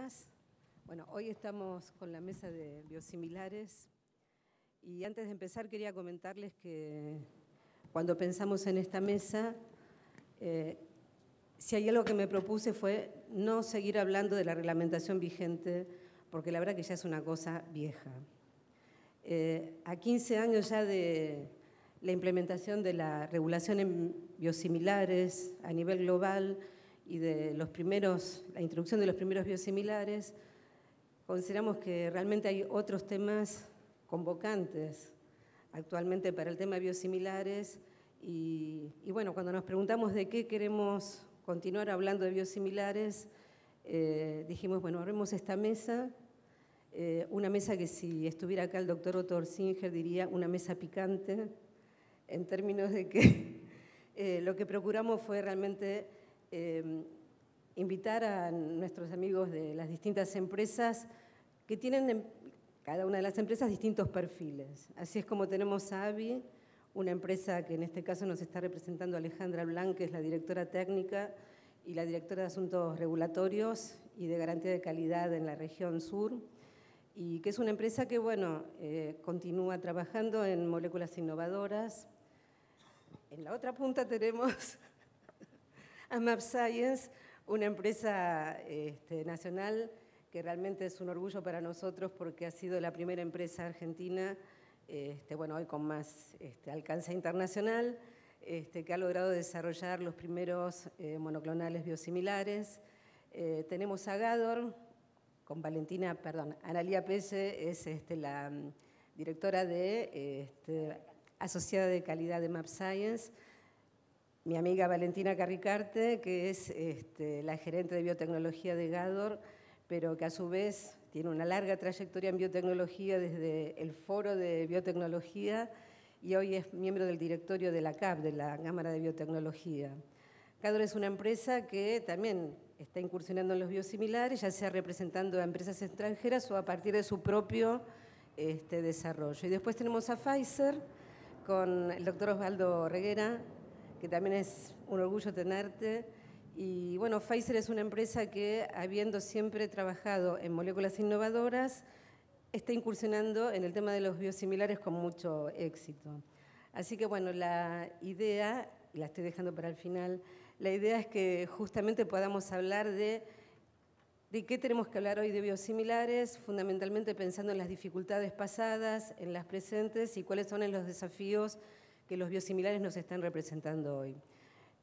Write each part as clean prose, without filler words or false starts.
días. Bueno, hoy estamos con la mesa de biosimilares y antes de empezar quería comentarles que cuando pensamos en esta mesa, si hay algo que me propuse fue no seguir hablando de la reglamentación vigente, porque la verdad que ya es una cosa vieja. A 15 años ya de la implementación de la regulación en biosimilares a nivel global y de la introducción de los primeros biosimilares, consideramos que realmente hay otros temas convocantes actualmente para el tema de biosimilares y bueno, cuando nos preguntamos de qué queremos continuar hablando de biosimilares, dijimos, bueno, abrimos esta mesa, una mesa que si estuviera acá el doctor Otto Orsinger diría una mesa picante, en términos de que lo que procuramos fue realmente invitar a nuestros amigos de las distintas empresas que tienen cada una de las empresas distintos perfiles. Así es como tenemos a AVI, una empresa que en este caso nos está representando Alejandra Blanc, que es la directora técnica y la directora de Asuntos Regulatorios y de Garantía de Calidad en la región sur, y que es una empresa que, bueno, continúa trabajando en moléculas innovadoras. En la otra punta tenemos a mAbxience, una empresa nacional que realmente es un orgullo para nosotros porque ha sido la primera empresa argentina, bueno, hoy con más alcance internacional, que ha logrado desarrollar los primeros monoclonales biosimilares. Tenemos a Gador, con Analía Pelle es la directora asociada de calidad de mAbxience. Mi amiga Valentina Carricarte, que es la gerente de biotecnología de Gador, pero que a su vez tiene una larga trayectoria en biotecnología desde el Foro de Biotecnología y hoy es miembro del directorio de la CAB, de la Cámara de Biotecnología. Gador es una empresa que también está incursionando en los biosimilares, ya sea representando a empresas extranjeras o a partir de su propio desarrollo. Y después tenemos a Pfizer con el doctor Osvaldo Reguera, que también es un orgullo tenerte. Y bueno, Pfizer es una empresa que, habiendo siempre trabajado en moléculas innovadoras, está incursionando en el tema de los biosimilares con mucho éxito. Así que bueno, la idea, y la estoy dejando para el final, la idea es que justamente podamos hablar de qué tenemos que hablar hoy de biosimilares, fundamentalmente pensando en las dificultades pasadas, en las presentes y cuáles son los desafíos que los biosimilares nos están representando hoy.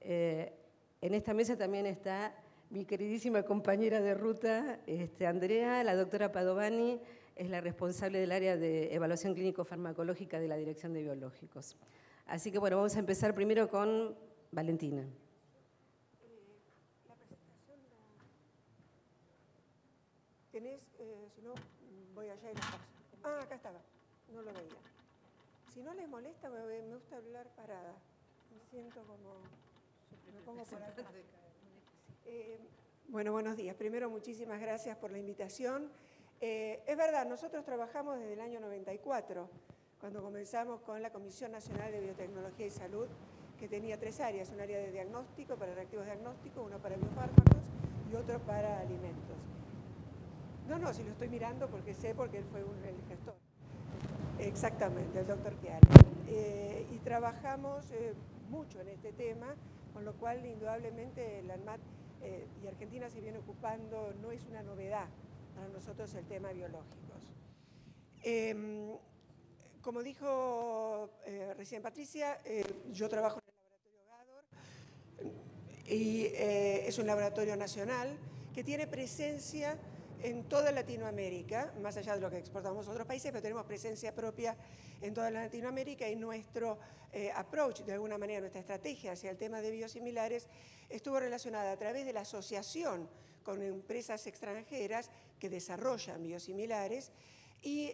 En esta mesa también está mi queridísima compañera de ruta, Andrea, la doctora Padovani, es la responsable del área de evaluación clínico-farmacológica de la Dirección de Biológicos. Así que bueno, vamos a empezar primero con Valentina. La presentación ¿tenés? Si no, voy allá y la paso. Ah, acá estaba, no lo veía. Si no les molesta, me gusta hablar parada. Me siento como... me pongo por acá. Bueno, buenos días. Primero, muchísimas gracias por la invitación. Es verdad, nosotros trabajamos desde el año 94, cuando comenzamos con la Comisión Nacional de Biotecnología y Salud, que tenía 3 áreas, un área de diagnóstico, para reactivos diagnósticos, uno para biofármacos y otro para alimentos. No, si lo estoy mirando porque sé, porque él fue el gestor. Exactamente, el doctor Chiari. Y trabajamos mucho en este tema, con lo cual indudablemente la ANMAT y Argentina se viene ocupando, no es una novedad para nosotros el tema biológicos. Como dijo recién Patricia, yo trabajo en el laboratorio Gador y es un laboratorio nacional que tiene presencia en toda Latinoamérica, más allá de lo que exportamos a otros países, pero tenemos presencia propia en toda Latinoamérica y nuestro approach, de alguna manera, nuestra estrategia hacia el tema de biosimilares estuvo relacionada a través de la asociación con empresas extranjeras que desarrollan biosimilares y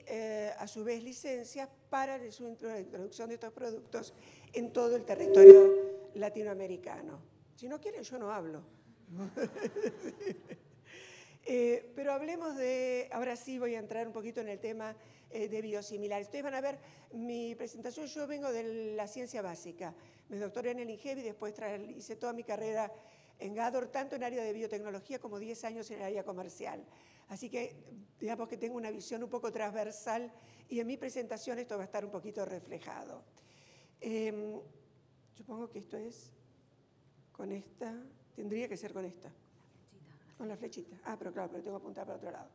a su vez licencias para la introducción de estos productos en todo el territorio latinoamericano. Si no quieren, yo no hablo. Pero hablemos de, ahora sí voy a entrar un poquito en el tema de biosimilares. Ustedes van a ver mi presentación, yo vengo de la ciencia básica. Me doctoré en el INGEBI, después hice toda mi carrera en Gador, tanto en área de biotecnología como 10 años en el área comercial. Así que digamos que tengo una visión un poco transversal y en mi presentación esto va a estar un poquito reflejado. Supongo que esto es con esta, tendría que ser con esta. Con la flechita. Ah, pero claro, pero tengo que apuntar para otro lado.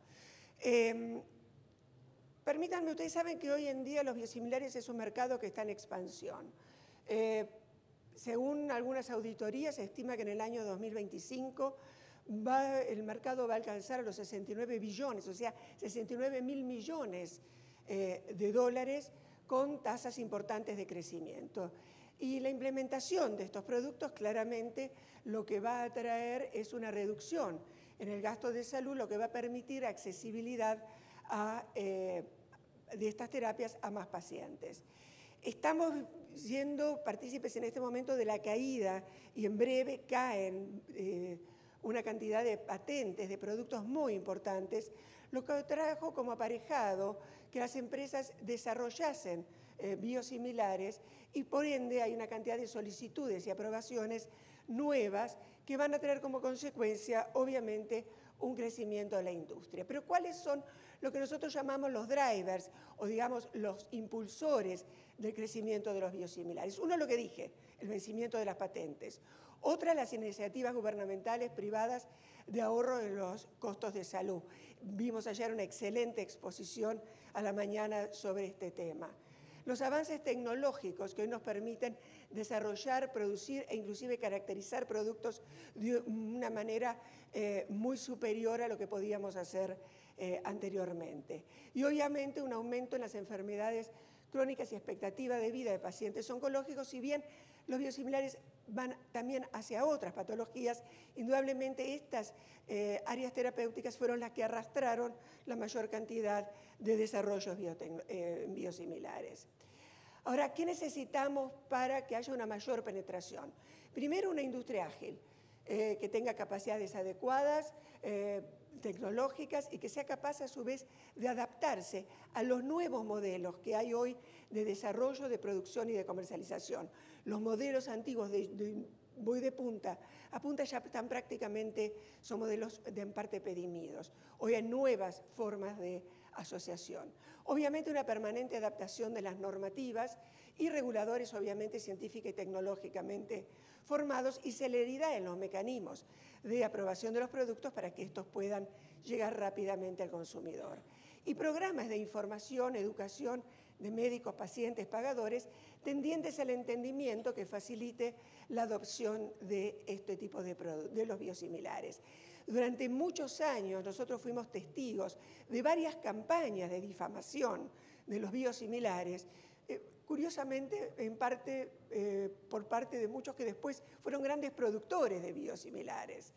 Permítanme, ustedes saben que hoy en día los biosimilares es un mercado que está en expansión. Según algunas auditorías, se estima que en el año 2025 el mercado va a alcanzar a los 69 billones, o sea, 69.000 millones de dólares con tasas importantes de crecimiento. Y la implementación de estos productos claramente lo que va a traer es una reducción en el gasto de salud, lo que va a permitir accesibilidad de estas terapias a más pacientes. Estamos siendo partícipes en este momento de la caída y en breve caen una cantidad de patentes, de productos muy importantes, lo que trajo como aparejado que las empresas desarrollasen biosimilares y por ende hay una cantidad de solicitudes y aprobaciones nuevas que van a traer como consecuencia, obviamente, un crecimiento de la industria. Pero ¿cuáles son lo que nosotros llamamos los drivers o, digamos, los impulsores del crecimiento de los biosimilares? Uno, lo que dije, el vencimiento de las patentes. Otra, las iniciativas gubernamentales privadas de ahorro en los costos de salud. Vimos ayer una excelente exposición a la mañana sobre este tema. Los avances tecnológicos que hoy nos permiten desarrollar, producir e inclusive caracterizar productos de una manera muy superior a lo que podíamos hacer anteriormente. Y obviamente un aumento en las enfermedades crónicas y expectativa de vida de pacientes oncológicos, si bien los biosimilares van también hacia otras patologías, indudablemente estas áreas terapéuticas fueron las que arrastraron la mayor cantidad de desarrollos biosimilares. Ahora, ¿qué necesitamos para que haya una mayor penetración? Primero, una industria ágil, que tenga capacidades adecuadas, tecnológicas y que sea capaz a su vez de adaptarse a los nuevos modelos que hay hoy de desarrollo, de producción y de comercialización. Los modelos antiguos voy de punta a punta ya están prácticamente, son modelos en parte pedimidos. Hoy hay nuevas formas de asociación. Obviamente una permanente adaptación de las normativas y reguladores, obviamente científica y tecnológicamente formados, y celeridad en los mecanismos de aprobación de los productos para que estos puedan llegar rápidamente al consumidor. Y programas de información, educación de médicos, pacientes, pagadores, tendientes al entendimiento que facilite la adopción de este tipo de los biosimilares. Durante muchos años nosotros fuimos testigos de varias campañas de difamación de los biosimilares, curiosamente en parte por parte de muchos que después fueron grandes productores de biosimilares.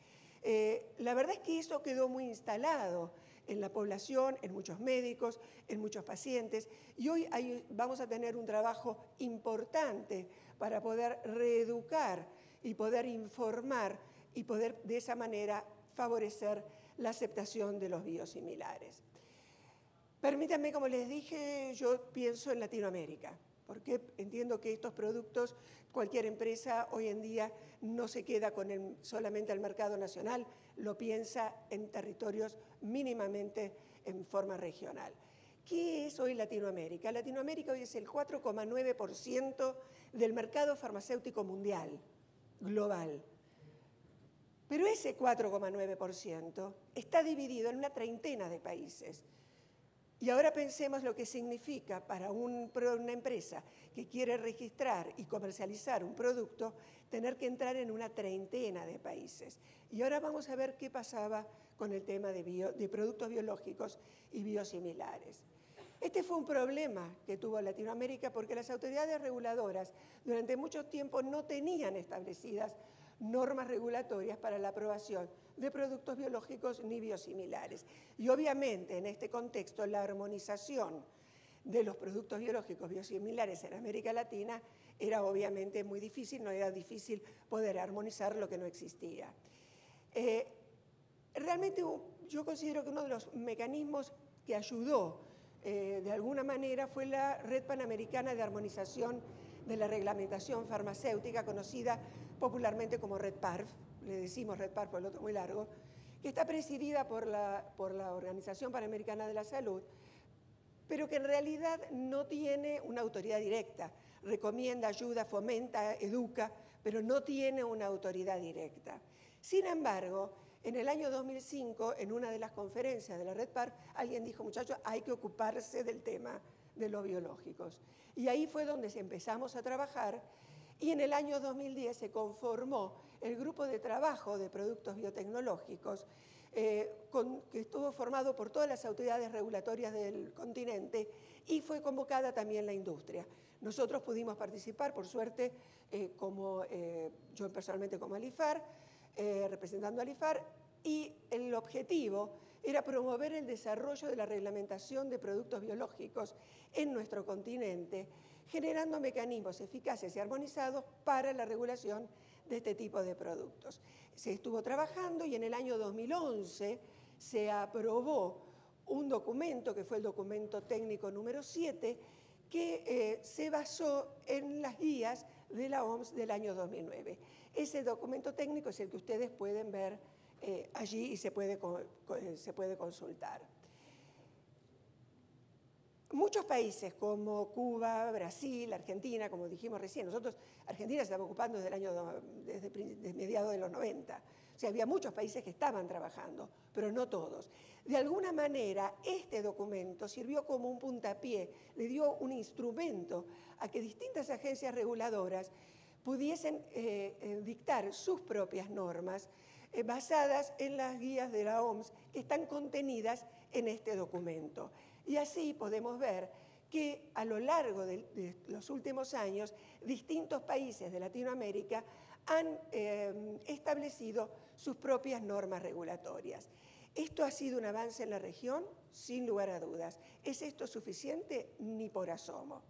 La verdad es que eso quedó muy instalado en la población, en muchos médicos, en muchos pacientes, y hoy vamos a tener un trabajo importante para poder reeducar y poder informar y poder de esa manera favorecer la aceptación de los biosimilares. Permítanme, como les dije, yo pienso en Latinoamérica, porque entiendo que estos productos, cualquier empresa hoy en día no se queda con solamente al mercado nacional, lo piensa en territorios mínimamente en forma regional. ¿Qué es hoy Latinoamérica? Latinoamérica hoy es el 4,9% del mercado farmacéutico mundial, global. Pero ese 4,9% está dividido en una treintena de países. Y ahora pensemos lo que significa para una empresa que quiere registrar y comercializar un producto, tener que entrar en una treintena de países. Y ahora vamos a ver qué pasaba con el tema de productos biológicos y biosimilares. Este fue un problema que tuvo Latinoamérica porque las autoridades reguladoras durante mucho tiempo no tenían establecidas normas regulatorias para la aprobación de productos biológicos ni biosimilares. Y obviamente en este contexto la armonización de los productos biológicos biosimilares en América Latina era obviamente muy difícil, no era difícil poder armonizar lo que no existía. Realmente yo considero que uno de los mecanismos que ayudó de alguna manera fue la Red Panamericana de Armonización de la Reglamentación Farmacéutica, conocida popularmente como Red PARF, le decimos Red PARF por el otro muy largo, que está presidida por la Organización Panamericana de la Salud, pero que en realidad no tiene una autoridad directa. Recomienda, ayuda, fomenta, educa, pero no tiene una autoridad directa. Sin embargo, en el año 2005, en una de las conferencias de la Red PARC, alguien dijo, muchachos, hay que ocuparse del tema de los biológicos. Y ahí fue donde empezamos a trabajar, y en el año 2010 se conformó el grupo de trabajo de productos biotecnológicos, que estuvo formado por todas las autoridades regulatorias del continente, y fue convocada también la industria. Nosotros pudimos participar, por suerte, yo personalmente como Alifar, representando a Alifar, y el objetivo era promover el desarrollo de la reglamentación de productos biológicos en nuestro continente, generando mecanismos eficaces y armonizados para la regulación de este tipo de productos. Se estuvo trabajando y en el año 2011 se aprobó un documento, que fue el documento técnico número 7, que se basó en las guías de la OMS del año 2009. Ese documento técnico es el que ustedes pueden ver allí y se puede consultar. Muchos países como Cuba, Brasil, Argentina, como dijimos recién, Argentina se estaba ocupando desde mediados de los 90. O sea, había muchos países que estaban trabajando, pero no todos. De alguna manera, este documento sirvió como un puntapié, le dio un instrumento a que distintas agencias reguladoras pudiesen dictar sus propias normas basadas en las guías de la OMS que están contenidas en este documento. Y así podemos ver que a lo largo de los últimos años, distintos países de Latinoamérica han establecido sus propias normas regulatorias. ¿Esto ha sido un avance en la región? Sin lugar a dudas. ¿Es esto suficiente? Ni por asomo.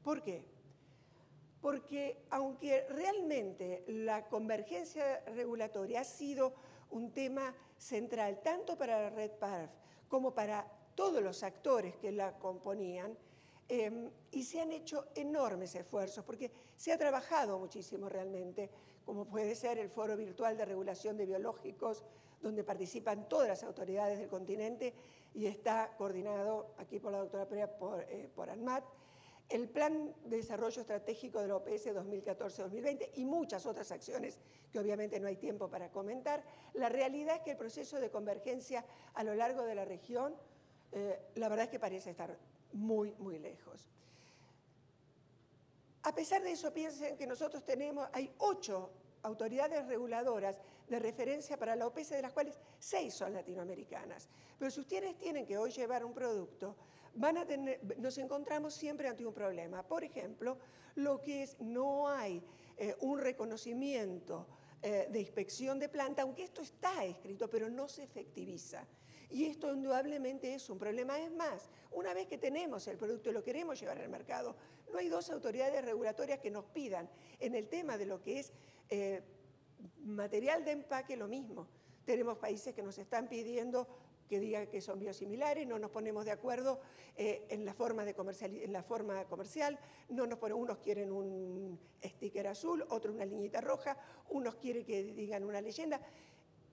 ¿Por qué? Porque aunque realmente la convergencia regulatoria ha sido un tema central tanto para la Red PARC como para todos los actores que la componían, y se han hecho enormes esfuerzos, porque se ha trabajado muchísimo realmente, como puede ser el Foro Virtual de Regulación de Biológicos, donde participan todas las autoridades del continente y está coordinado aquí por la doctora Perea por ANMAT, el Plan de Desarrollo Estratégico de la OPS 2014-2020 y muchas otras acciones que obviamente no hay tiempo para comentar. La realidad es que el proceso de convergencia a lo largo de la región, la verdad es que parece estar muy, muy lejos. A pesar de eso, piensen que nosotros hay 8 autoridades reguladoras de referencia para la OPS, de las cuales 6 son latinoamericanas. Pero si ustedes tienen que hoy llevar un producto, nos encontramos siempre ante un problema. Por ejemplo, lo que es, no hay un reconocimiento de inspección de planta, aunque esto está escrito, pero no se efectiviza. Y esto indudablemente es un problema. Es más, una vez que tenemos el producto y lo queremos llevar al mercado, no hay 2 autoridades regulatorias que nos pidan en el tema de lo que es material de empaque lo mismo. Tenemos países que nos están pidiendo que digan que son biosimilares, no nos ponemos de acuerdo en la forma comercial, unos quieren un sticker azul, otros una liñita roja, unos quieren que digan una leyenda.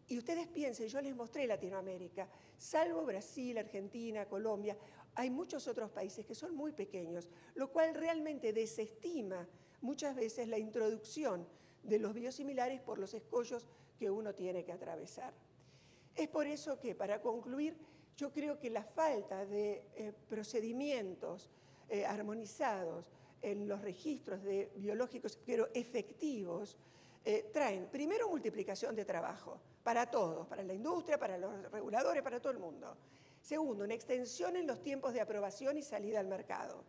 Y ustedes piensen, yo les mostré Latinoamérica, salvo Brasil, Argentina, Colombia, hay muchos otros países que son muy pequeños, lo cual realmente desestima muchas veces la introducción de los biosimilares por los escollos que uno tiene que atravesar. Es por eso que, para concluir, yo creo que la falta de procedimientos armonizados en los registros de biológicos, pero efectivos, traen primero multiplicación de trabajo para todos, para la industria, para los reguladores, para todo el mundo. Segundo, una extensión en los tiempos de aprobación y salida al mercado.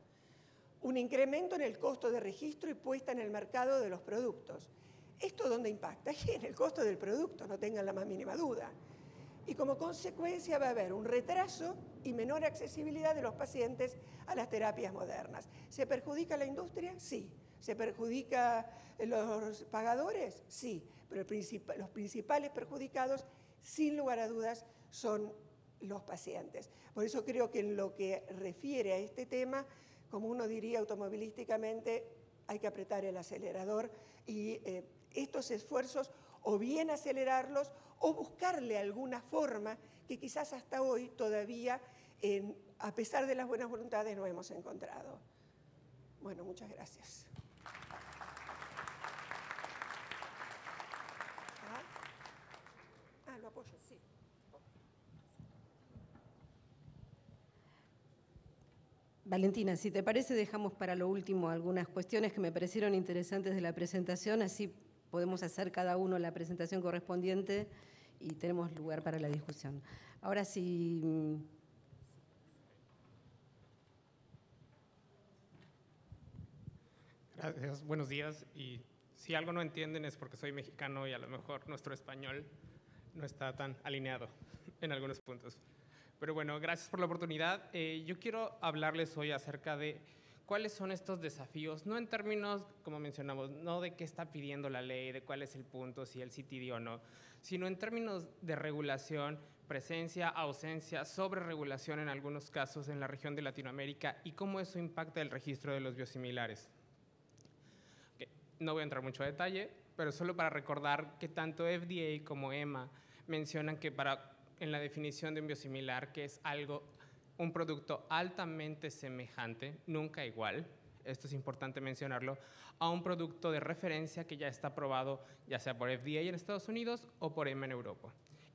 Un incremento en el costo de registro y puesta en el mercado de los productos. ¿Esto dónde impacta? En el costo del producto, no tengan la más mínima duda. Y como consecuencia va a haber un retraso y menor accesibilidad de los pacientes a las terapias modernas. ¿Se perjudica la industria? Sí. ¿Se perjudica los pagadores? Sí. Pero los principales perjudicados, sin lugar a dudas, son los pacientes. Por eso creo que en lo que refiere a este tema, como uno diría automovilísticamente, hay que apretar el acelerador y estos esfuerzos o bien acelerarlos o buscarle alguna forma que quizás hasta hoy todavía, a pesar de las buenas voluntades, no hemos encontrado. Bueno, muchas gracias. Lo apoyo, sí. Valentina, si te parece, dejamos para lo último algunas cuestiones que me parecieron interesantes de la presentación, así podemos hacer cada uno la presentación correspondiente y tenemos lugar para la discusión. Ahora sí. Gracias, buenos días. Y si algo no entienden es porque soy mexicano y a lo mejor nuestro español no está tan alineado en algunos puntos. Pero bueno, gracias por la oportunidad. Yo quiero hablarles hoy acerca de cuáles son estos desafíos, no en términos, como mencionamos, no de qué está pidiendo la ley, de cuál es el punto, si el CTD o no, sino en términos de regulación, presencia, ausencia, sobreregulación en algunos casos en la región de Latinoamérica y cómo eso impacta el registro de los biosimilares. No voy a entrar mucho a detalle, pero solo para recordar que tanto FDA como EMA mencionan que en la definición de un biosimilar, que es un producto altamente semejante, nunca igual, esto es importante mencionarlo, a un producto de referencia que ya está aprobado, ya sea por FDA en Estados Unidos o por EMA en Europa.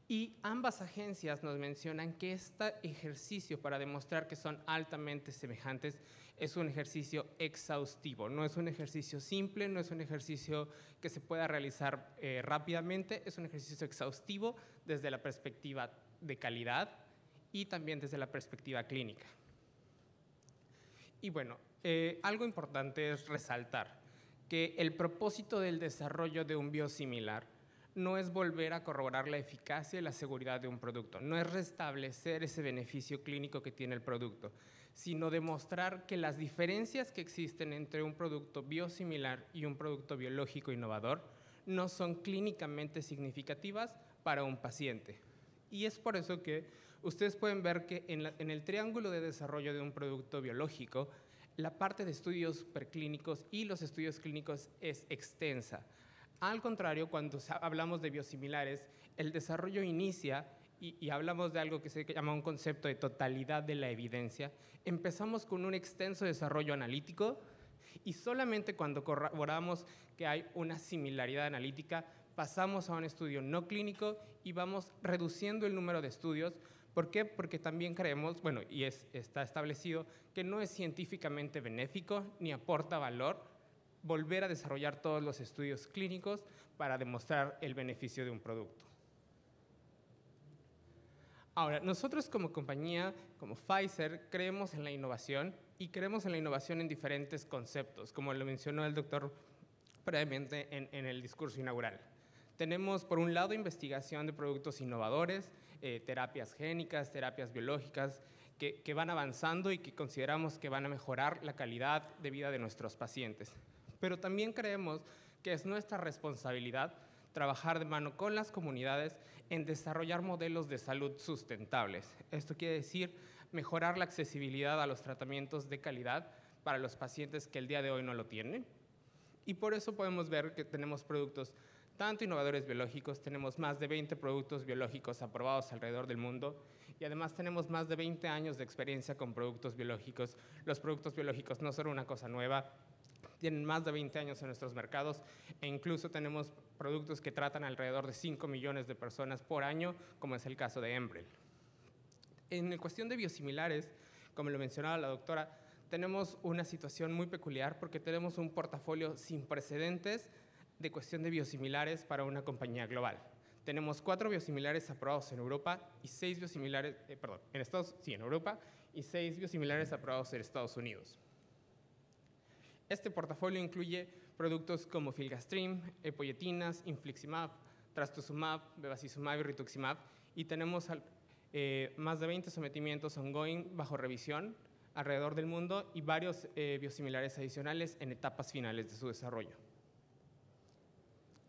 Y ambas agencias nos mencionan que este ejercicio para demostrar que son altamente semejantes es un ejercicio exhaustivo, no es un ejercicio simple, no es un ejercicio que se pueda realizar rápidamente, es un ejercicio exhaustivo desde la perspectiva de calidad y también desde la perspectiva clínica. Y bueno, algo importante es resaltar que el propósito del desarrollo de un biosimilar no es volver a corroborar la eficacia y la seguridad de un producto, no es restablecer ese beneficio clínico que tiene el producto, sino demostrar que las diferencias que existen entre un producto biosimilar y un producto biológico innovador no son clínicamente significativas para un paciente. Y es por eso que ustedes pueden ver que en el triángulo de desarrollo de un producto biológico, la parte de estudios preclínicos y los estudios clínicos es extensa. Al contrario, cuando hablamos de biosimilares, el desarrollo inicia y hablamos de algo que se llama un concepto de totalidad de la evidencia. Empezamos con un extenso desarrollo analítico y solamente cuando corroboramos que hay una similaridad analítica, pasamos a un estudio no clínico y vamos reduciendo el número de estudios. ¿Por qué? Porque también creemos, bueno, y está establecido, que no es científicamente benéfico ni aporta valor volver a desarrollar todos los estudios clínicos para demostrar el beneficio de un producto. Ahora, nosotros como compañía, como Pfizer, creemos en la innovación y creemos en la innovación en diferentes conceptos, como lo mencionó el doctor previamente en el discurso inaugural. Tenemos, por un lado, investigación de productos innovadores, terapias génicas, terapias biológicas, que van avanzando y que consideramos que van a mejorar la calidad de vida de nuestros pacientes. Pero también creemos que es nuestra responsabilidad trabajar de mano con las comunidades en desarrollar modelos de salud sustentables. Esto quiere decir mejorar la accesibilidad a los tratamientos de calidad para los pacientes que el día de hoy no lo tienen. Y por eso podemos ver que tenemos productos tanto innovadores biológicos, tenemos más de 20 productos biológicos aprobados alrededor del mundo y además tenemos más de 20 años de experiencia con productos biológicos. Los productos biológicos no son una cosa nueva, tienen más de 20 años en nuestros mercados e incluso tenemos productos que tratan alrededor de 5 millones de personas por año, como es el caso de Enbrel. En cuestión de biosimilares, como lo mencionaba la doctora, tenemos una situación muy peculiar porque tenemos un portafolio sin precedentes de cuestión de biosimilares para una compañía global. Tenemos 4 biosimilares aprobados en Europa y 6 biosimilares, en Europa y 6 biosimilares aprobados en Estados Unidos. Este portafolio incluye productos como filgrastim, epoyetinas, infliximab, trastuzumab, bevacizumab y rituximab, y tenemos más de 20 sometimientos ongoing bajo revisión alrededor del mundo y varios biosimilares adicionales en etapas finales de su desarrollo.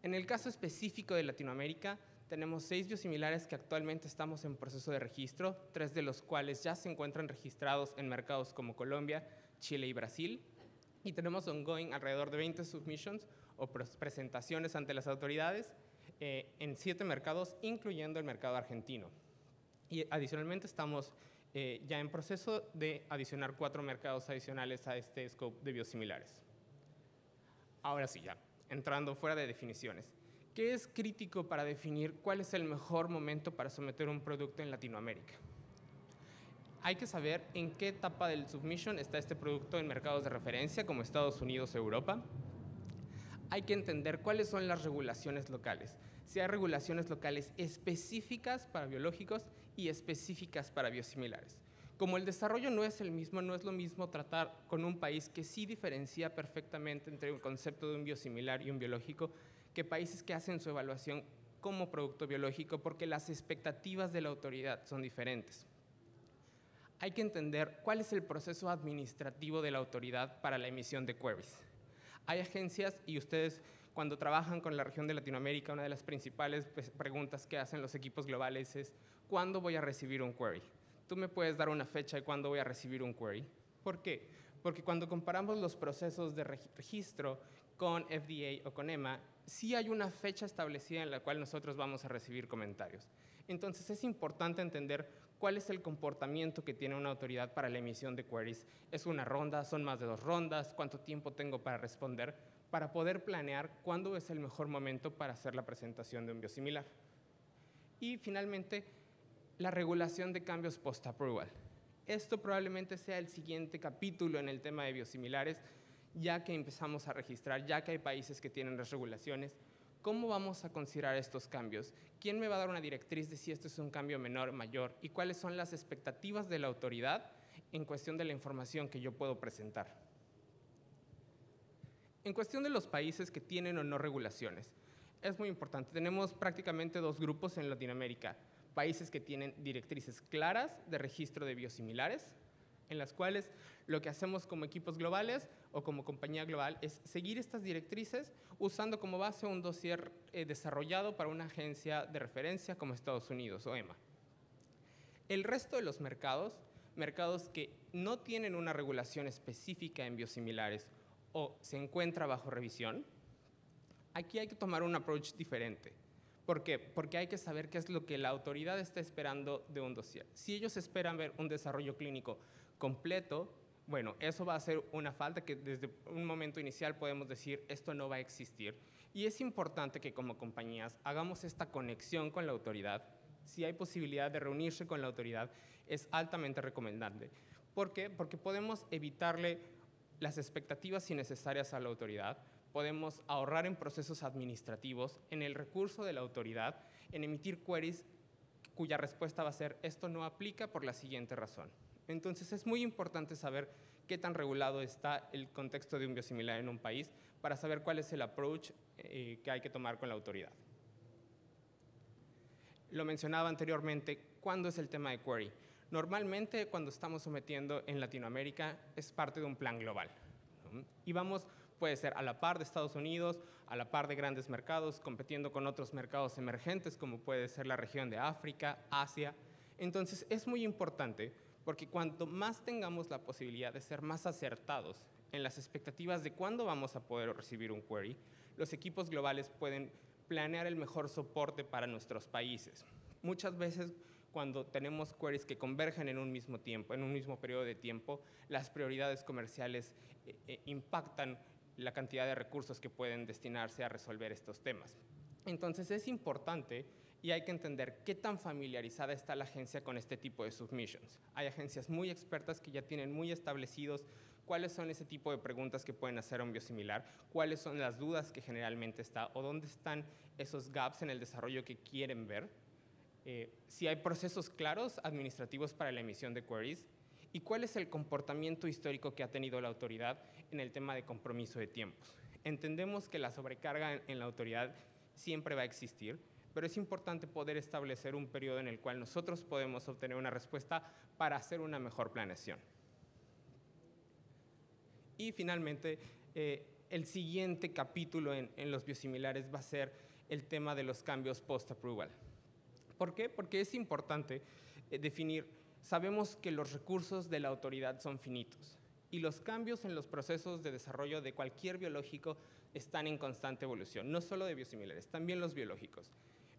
En el caso específico de Latinoamérica, tenemos 6 biosimilares que actualmente estamos en proceso de registro, 3 de los cuales ya se encuentran registrados en mercados como Colombia, Chile y Brasil, y tenemos ongoing alrededor de 20 submissions o presentaciones ante las autoridades en 7 mercados, incluyendo el mercado argentino. Y adicionalmente estamos ya en proceso de adicionar 4 mercados adicionales a este scope de biosimilares. Ahora sí, ya, entrando fuera de definiciones. ¿Qué es crítico para definir cuál es el mejor momento para someter un producto en Latinoamérica? Hay que saber en qué etapa del submission está este producto en mercados de referencia, como Estados Unidos o Europa. Hay que entender cuáles son las regulaciones locales. Si hay regulaciones locales específicas para biológicos y específicas para biosimilares. Como el desarrollo no es el mismo, no es lo mismo tratar con un país que sí diferencia perfectamente entre un concepto de un biosimilar y un biológico, que países que hacen su evaluación como producto biológico, porque las expectativas de la autoridad son diferentes. Hay que entender cuál es el proceso administrativo de la autoridad para la emisión de queries. Hay agencias, y ustedes cuando trabajan con la región de Latinoamérica, una de las principales preguntas que hacen los equipos globales es ¿cuándo voy a recibir un query? ¿Tú me puedes dar una fecha de cuándo voy a recibir un query? ¿Por qué? Porque cuando comparamos los procesos de registro con FDA o con EMA, sí hay una fecha establecida en la cual nosotros vamos a recibir comentarios. Entonces es importante entender cuál es el comportamiento que tiene una autoridad para la emisión de queries. ¿Es una ronda? ¿Son más de 2 rondas? ¿Cuánto tiempo tengo para responder? Para poder planear cuándo es el mejor momento para hacer la presentación de un biosimilar. Y finalmente, la regulación de cambios post-approval. Esto probablemente sea el siguiente capítulo en el tema de biosimilares, ya que empezamos a registrar, ya que hay países que tienen las regulaciones. ¿Cómo vamos a considerar estos cambios? ¿Quién me va a dar una directriz de si esto es un cambio menor o mayor? ¿Y cuáles son las expectativas de la autoridad en cuestión de la información que yo puedo presentar? En cuestión de los países que tienen o no regulaciones, es muy importante. Tenemos prácticamente 2 grupos en Latinoamérica. Países que tienen directrices claras de registro de biosimilares, en las cuales lo que hacemos como equipos globales o como compañía global es seguir estas directrices usando como base un dossier desarrollado para una agencia de referencia como Estados Unidos o EMA. El resto de los mercados que no tienen una regulación específica en biosimilares o se encuentra bajo revisión, aquí hay que tomar un approach diferente. ¿Por qué? Porque hay que saber qué es lo que la autoridad está esperando de un dossier. Si ellos esperan ver un desarrollo clínico completo, bueno, eso va a ser una falta que desde un momento inicial podemos decir esto no va a existir. Y es importante que como compañías hagamos esta conexión con la autoridad. Si hay posibilidad de reunirse con la autoridad, es altamente recomendable. ¿Por qué? Porque podemos evitarle las expectativas innecesarias a la autoridad, podemos ahorrar en procesos administrativos, en el recurso de la autoridad, en emitir queries cuya respuesta va a ser esto no aplica por la siguiente razón. Entonces es muy importante saber qué tan regulado está el contexto de un biosimilar en un país para saber cuál es el approach que hay que tomar con la autoridad. Lo mencionaba anteriormente, ¿cuándo es el tema de query? Normalmente cuando estamos sometiendo en Latinoamérica es parte de un plan global, ¿no? Y vamos, puede ser a la par de Estados Unidos, a la par de grandes mercados, compitiendo con otros mercados emergentes como puede ser la región de África, Asia. Entonces es muy importante porque cuanto más tengamos la posibilidad de ser más acertados en las expectativas de cuándo vamos a poder recibir un query, los equipos globales pueden planear el mejor soporte para nuestros países. Muchas veces cuando tenemos queries que convergen en un mismo tiempo, en un mismo periodo de tiempo, las prioridades comerciales impactan la cantidad de recursos que pueden destinarse a resolver estos temas. Entonces es importante y hay que entender qué tan familiarizada está la agencia con este tipo de submissions. Hay agencias muy expertas que ya tienen muy establecidos cuáles son ese tipo de preguntas que pueden hacer a un biosimilar, cuáles son las dudas que generalmente está o dónde están esos gaps en el desarrollo que quieren ver. Si hay procesos claros administrativos para la emisión de queries y cuál es el comportamiento histórico que ha tenido la autoridad en el tema de compromiso de tiempos. Entendemos que la sobrecarga en la autoridad siempre va a existir, pero es importante poder establecer un periodo en el cual nosotros podemos obtener una respuesta para hacer una mejor planeación. Y finalmente, el siguiente capítulo en los biosimilares va a ser el tema de los cambios post-approval. ¿Por qué? Porque es importante definir, sabemos que los recursos de la autoridad son finitos y los cambios en los procesos de desarrollo de cualquier biológico están en constante evolución, no solo de biosimilares, también los biológicos.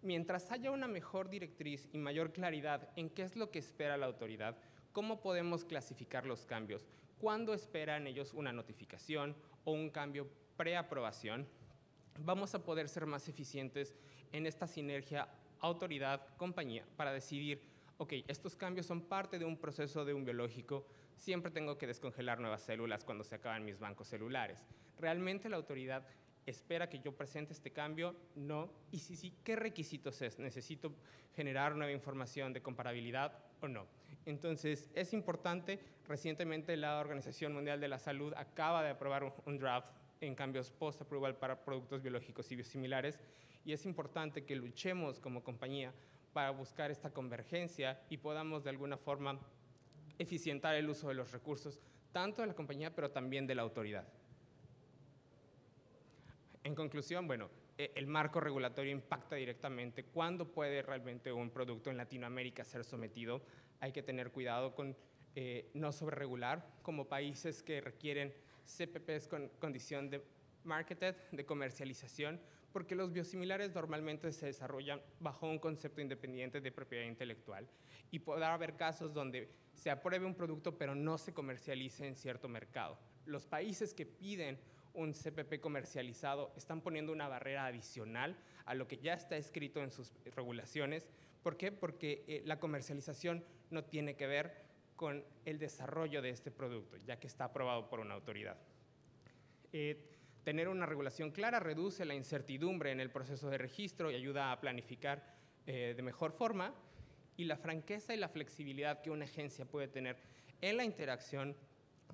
Mientras haya una mejor directriz y mayor claridad en qué es lo que espera la autoridad, cómo podemos clasificar los cambios, cuándo esperan ellos una notificación o un cambio preaprobación, vamos a poder ser más eficientes en esta sinergia autoridad-compañía para decidir, ok, estos cambios son parte de un proceso de un biológico, siempre tengo que descongelar nuevas células cuando se acaban mis bancos celulares. ¿Realmente la autoridad espera que yo presente este cambio? No. Y si sí, ¿qué requisitos es? ¿Necesito generar nueva información de comparabilidad o no? Entonces, es importante. Recientemente la Organización Mundial de la Salud acaba de aprobar un draft en cambios post-approval para productos biológicos y biosimilares, y es importante que luchemos como compañía para buscar esta convergencia y podamos de alguna forma eficientar el uso de los recursos, tanto de la compañía, pero también de la autoridad. En conclusión, bueno, el marco regulatorio impacta directamente cuándo puede realmente un producto en Latinoamérica ser sometido. Hay que tener cuidado con no sobreregular, como países que requieren CPPs con condición de marketed, de comercialización, porque los biosimilares normalmente se desarrollan bajo un concepto independiente de propiedad intelectual, y podrá haber casos donde se apruebe un producto pero no se comercialice en cierto mercado. Los países que piden un CPP comercializado están poniendo una barrera adicional a lo que ya está escrito en sus regulaciones. ¿Por qué? Porque la comercialización no tiene que ver con el desarrollo de este producto, ya que está aprobado por una autoridad. Tener una regulación clara reduce la incertidumbre en el proceso de registro y ayuda a planificar de mejor forma, y la franqueza y la flexibilidad que una agencia puede tener en la interacción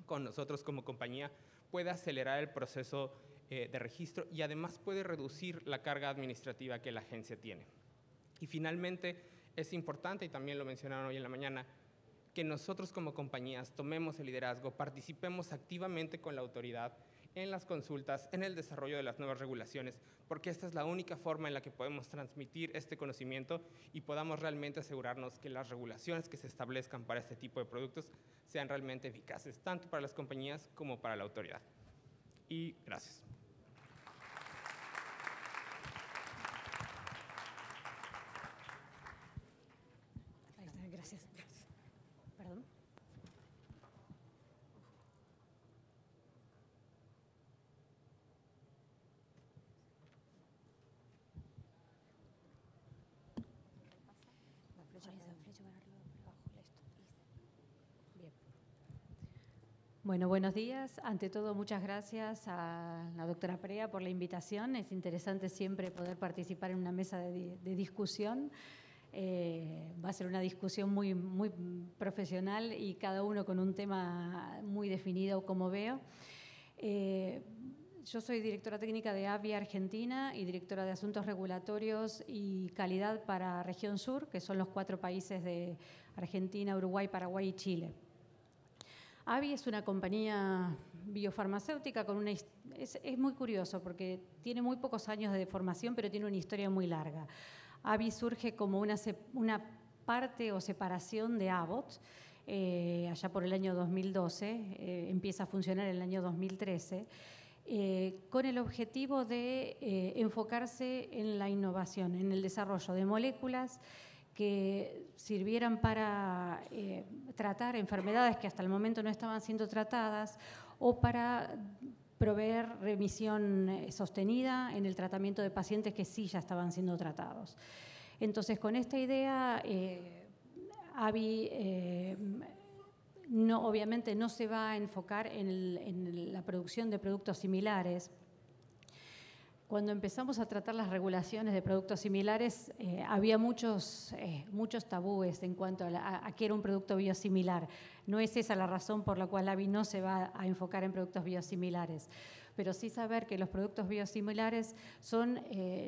con nosotros como compañía puede acelerar el proceso de registro y además puede reducir la carga administrativa que la agencia tiene. Y finalmente, es importante, y también lo mencionaron hoy en la mañana, que nosotros como compañías tomemos el liderazgo, participemos activamente con la autoridad en las consultas, en el desarrollo de las nuevas regulaciones, porque esta es la única forma en la que podemos transmitir este conocimiento y podamos realmente asegurarnos que las regulaciones que se establezcan para este tipo de productos sean realmente eficaces, tanto para las compañías como para la autoridad. Y gracias. Gracias. Perdón. Bueno, buenos días. Ante todo, muchas gracias a la doctora Prea por la invitación. Es interesante siempre poder participar en una mesa de discusión. Va a ser una discusión muy profesional y cada uno con un tema muy definido, como veo. Yo soy directora técnica de AVIA Argentina y directora de Asuntos Regulatorios y Calidad para Región Sur, que son los 4 países de Argentina, Uruguay, Paraguay y Chile. AVI es una compañía biofarmacéutica con es muy curioso porque tiene muy pocos años de formación, pero tiene una historia muy larga. AVI surge como una parte o separación de Abbott, allá por el año 2012, empieza a funcionar en el año 2013, con el objetivo de enfocarse en la innovación, en el desarrollo de moléculas que sirvieran para tratar enfermedades que hasta el momento no estaban siendo tratadas o para proveer remisión sostenida en el tratamiento de pacientes que sí ya estaban siendo tratados. Entonces, con esta idea, AVI obviamente no se va a enfocar en la producción de productos similares. Cuando empezamos a tratar las regulaciones de productos similares, había muchos tabúes en cuanto a qué era un producto biosimilar. No es esa la razón por la cual AVI no se va a enfocar en productos biosimilares, pero sí saber que los productos biosimilares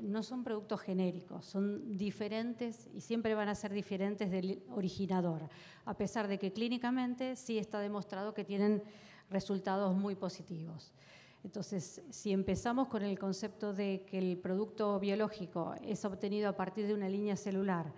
no son productos genéricos, son diferentes y siempre van a ser diferentes del originador, a pesar de que clínicamente sí está demostrado que tienen resultados muy positivos. Entonces, si empezamos con el concepto de que el producto biológico es obtenido a partir de una línea celular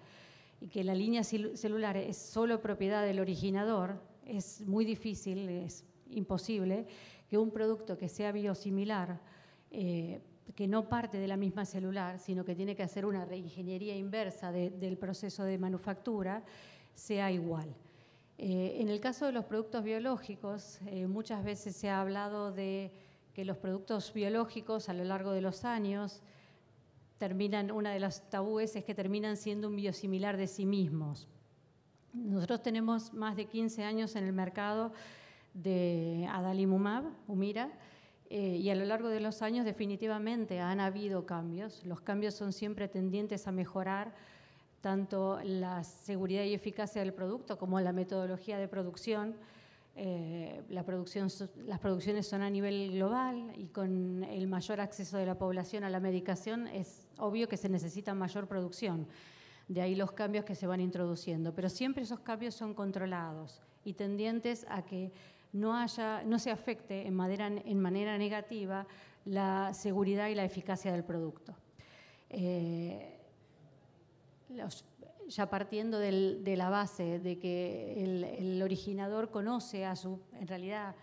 y que la línea celular es solo propiedad del originador, es muy difícil, es imposible que un producto que sea biosimilar que no parte de la misma celular, sino que tiene que hacer una reingeniería inversa del proceso de manufactura, sea igual. En el caso de los productos biológicos, muchas veces se ha hablado de que los productos biológicos a lo largo de los años una de las tabúes es que terminan siendo un biosimilar de sí mismos. Nosotros tenemos más de 15 años en el mercado de adalimumab, Humira, y a lo largo de los años definitivamente han habido cambios. Los cambios son siempre tendientes a mejorar tanto la seguridad y eficacia del producto como la metodología de producción. Las producciones son a nivel global y con el mayor acceso de la población a la medicación es obvio que se necesita mayor producción. De ahí los cambios que se van introduciendo. Pero siempre esos cambios son controlados y tendientes a que no se afecte en manera negativa la seguridad y la eficacia del producto. Ya partiendo de la base de que el originador en realidad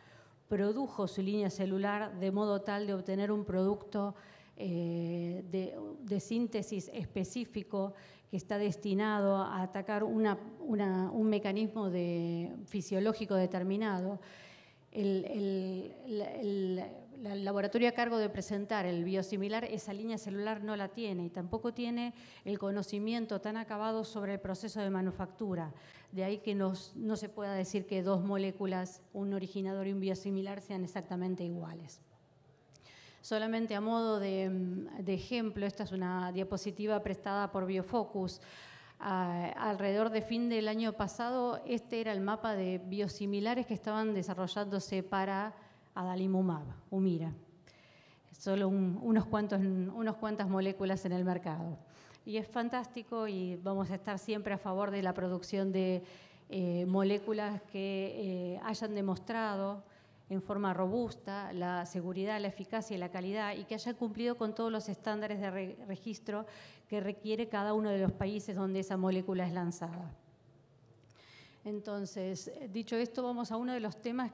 produjo su línea celular de modo tal de obtener un producto de síntesis específico que está destinado a atacar un mecanismo fisiológico determinado. El laboratorio a cargo de presentar el biosimilar, esa línea celular no la tiene y tampoco tiene el conocimiento tan acabado sobre el proceso de manufactura. De ahí que no se pueda decir que dos moléculas, un originador y un biosimilar, sean exactamente iguales. Solamente a modo de ejemplo, esta es una diapositiva prestada por Biofocus. Alrededor de fin del año pasado, este era el mapa de biosimilares que estaban desarrollándose para adalimumab, Humira. Solo unas cuantas moléculas en el mercado. Y es fantástico y vamos a estar siempre a favor de la producción de moléculas que hayan demostrado en forma robusta la seguridad, la eficacia y la calidad y que hayan cumplido con todos los estándares de registro que requiere cada uno de los países donde esa molécula es lanzada. Entonces, dicho esto, vamos a uno de los temas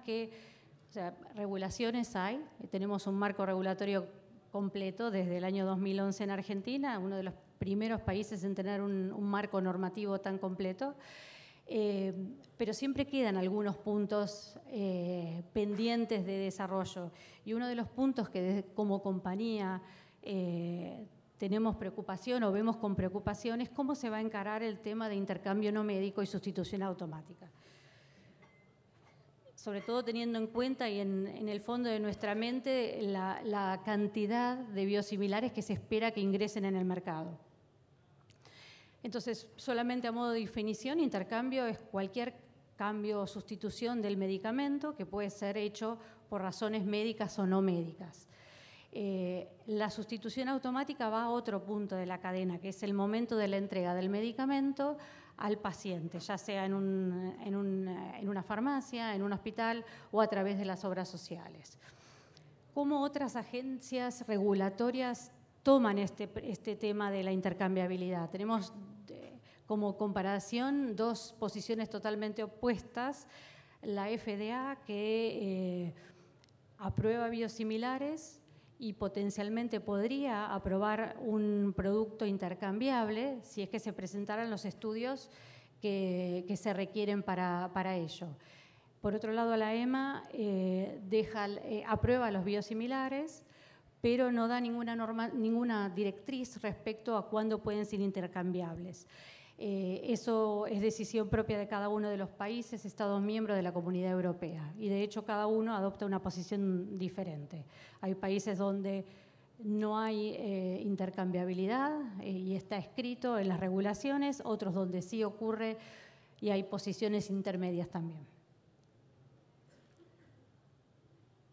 regulaciones hay. Tenemos un marco regulatorio completo desde el año 2011 en Argentina, uno de los primeros países en tener un marco normativo tan completo. Pero siempre quedan algunos puntos pendientes de desarrollo. Y uno de los puntos que como compañía tenemos preocupación o vemos con preocupación es cómo se va a encarar el tema de intercambio no médico y sustitución automática. Sobre todo teniendo en cuenta y en el fondo de nuestra mente la cantidad de biosimilares que se espera que ingresen en el mercado. Entonces, solamente a modo de definición, intercambio es cualquier cambio o sustitución del medicamento que puede ser hecho por razones médicas o no médicas. La sustitución automática va a otro punto de la cadena, que es el momento de la entrega del medicamento al paciente, ya sea en una farmacia, en un hospital o a través de las obras sociales. ¿Cómo otras agencias regulatorias toman este tema de la intercambiabilidad? Tenemos como comparación dos posiciones totalmente opuestas. La FDA, que aprueba biosimilares y potencialmente podría aprobar un producto intercambiable si es que se presentaran los estudios que se requieren para ello. Por otro lado, la EMA aprueba los biosimilares, pero no da ninguna directriz respecto a cuándo pueden ser intercambiables. Eso es decisión propia de cada uno de los países, Estados miembros de la Comunidad Europea, y de hecho cada uno adopta una posición diferente. Hay países donde no hay intercambiabilidad y está escrito en las regulaciones, otros donde sí ocurre y hay posiciones intermedias también.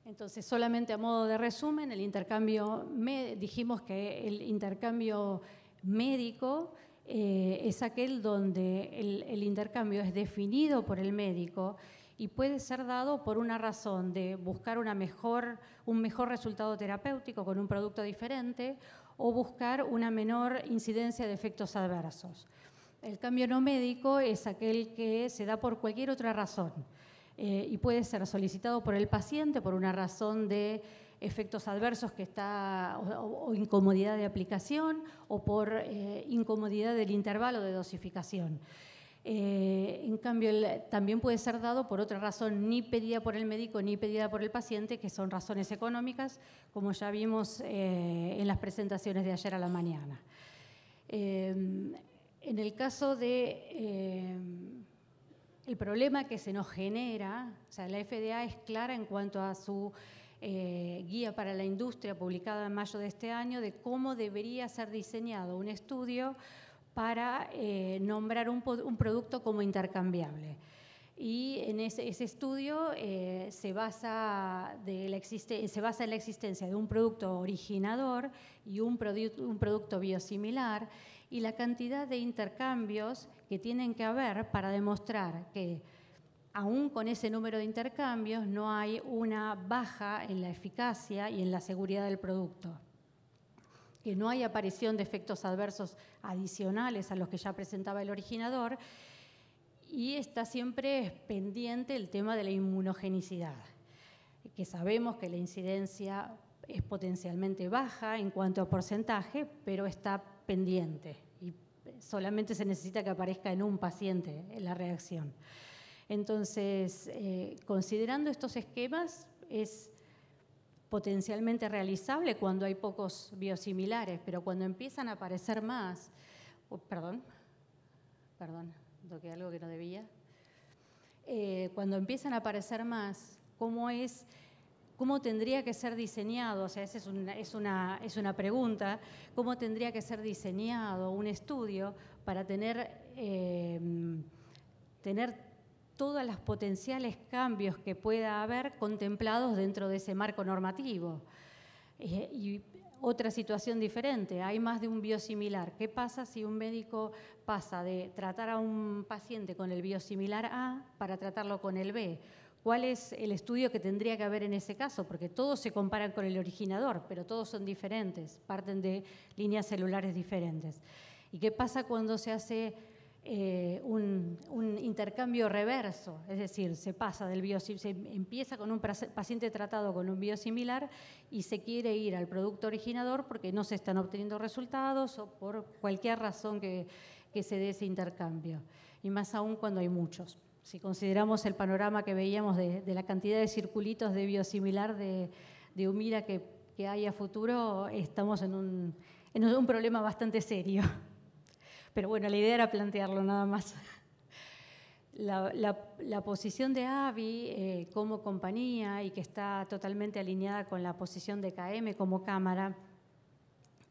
Entonces, solamente a modo de resumen, dijimos que el intercambio médico es aquel donde el intercambio es definido por el médico y puede ser dado por una razón de buscar un mejor resultado terapéutico con un producto diferente o buscar una menor incidencia de efectos adversos. El cambio no médico es aquel que se da por cualquier otra razón y puede ser solicitado por el paciente por una razón de efectos adversos o incomodidad de aplicación o por incomodidad del intervalo de dosificación. En cambio, también puede ser dado por otra razón ni pedida por el médico ni pedida por el paciente, que son razones económicas, como ya vimos en las presentaciones de ayer a la mañana. En el caso de el problema que se nos genera, o sea, la FDA es clara en cuanto a su guía para la industria publicada en mayo de este año de cómo debería ser diseñado un estudio para nombrar un producto como intercambiable. Y en ese estudio se basa en la existencia de un producto originador y un producto biosimilar y la cantidad de intercambios que tienen que haber para demostrar que aún con ese número de intercambios no hay una baja en la eficacia y en la seguridad del producto, que no hay aparición de efectos adversos adicionales a los que ya presentaba el originador, y está siempre pendiente el tema de la inmunogenicidad, que sabemos que la incidencia es potencialmente baja en cuanto a porcentaje, pero está pendiente y solamente se necesita que aparezca en un paciente la reacción. Entonces, considerando estos esquemas, es potencialmente realizable cuando hay pocos biosimilares, pero cuando empiezan a aparecer más, perdón, toqué algo que no debía. Cuando empiezan a aparecer más, ¿cómo tendría que ser diseñado? O sea, esa es una pregunta. ¿Cómo tendría que ser diseñado un estudio para tener todos los potenciales cambios que pueda haber contemplados dentro de ese marco normativo? Y otra situación diferente, hay más de un biosimilar. ¿Qué pasa si un médico pasa de tratar a un paciente con el biosimilar A para tratarlo con el B? ¿Cuál es el estudio que tendría que haber en ese caso? Porque todos se comparan con el originador, pero todos son diferentes, parten de líneas celulares diferentes. ¿Y qué pasa cuando se hace un intercambio reverso? Es decir, se empieza con un paciente tratado con un biosimilar y se quiere ir al producto originador porque no se están obteniendo resultados o por cualquier razón que se dé ese intercambio. Y más aún cuando hay muchos. Si consideramos el panorama que veíamos de la cantidad de circulitos de biosimilar de Humira que hay a futuro, estamos en un problema bastante serio. Pero bueno, la idea era plantearlo nada más. La posición de AVI como compañía y que está totalmente alineada con la posición de KM como cámara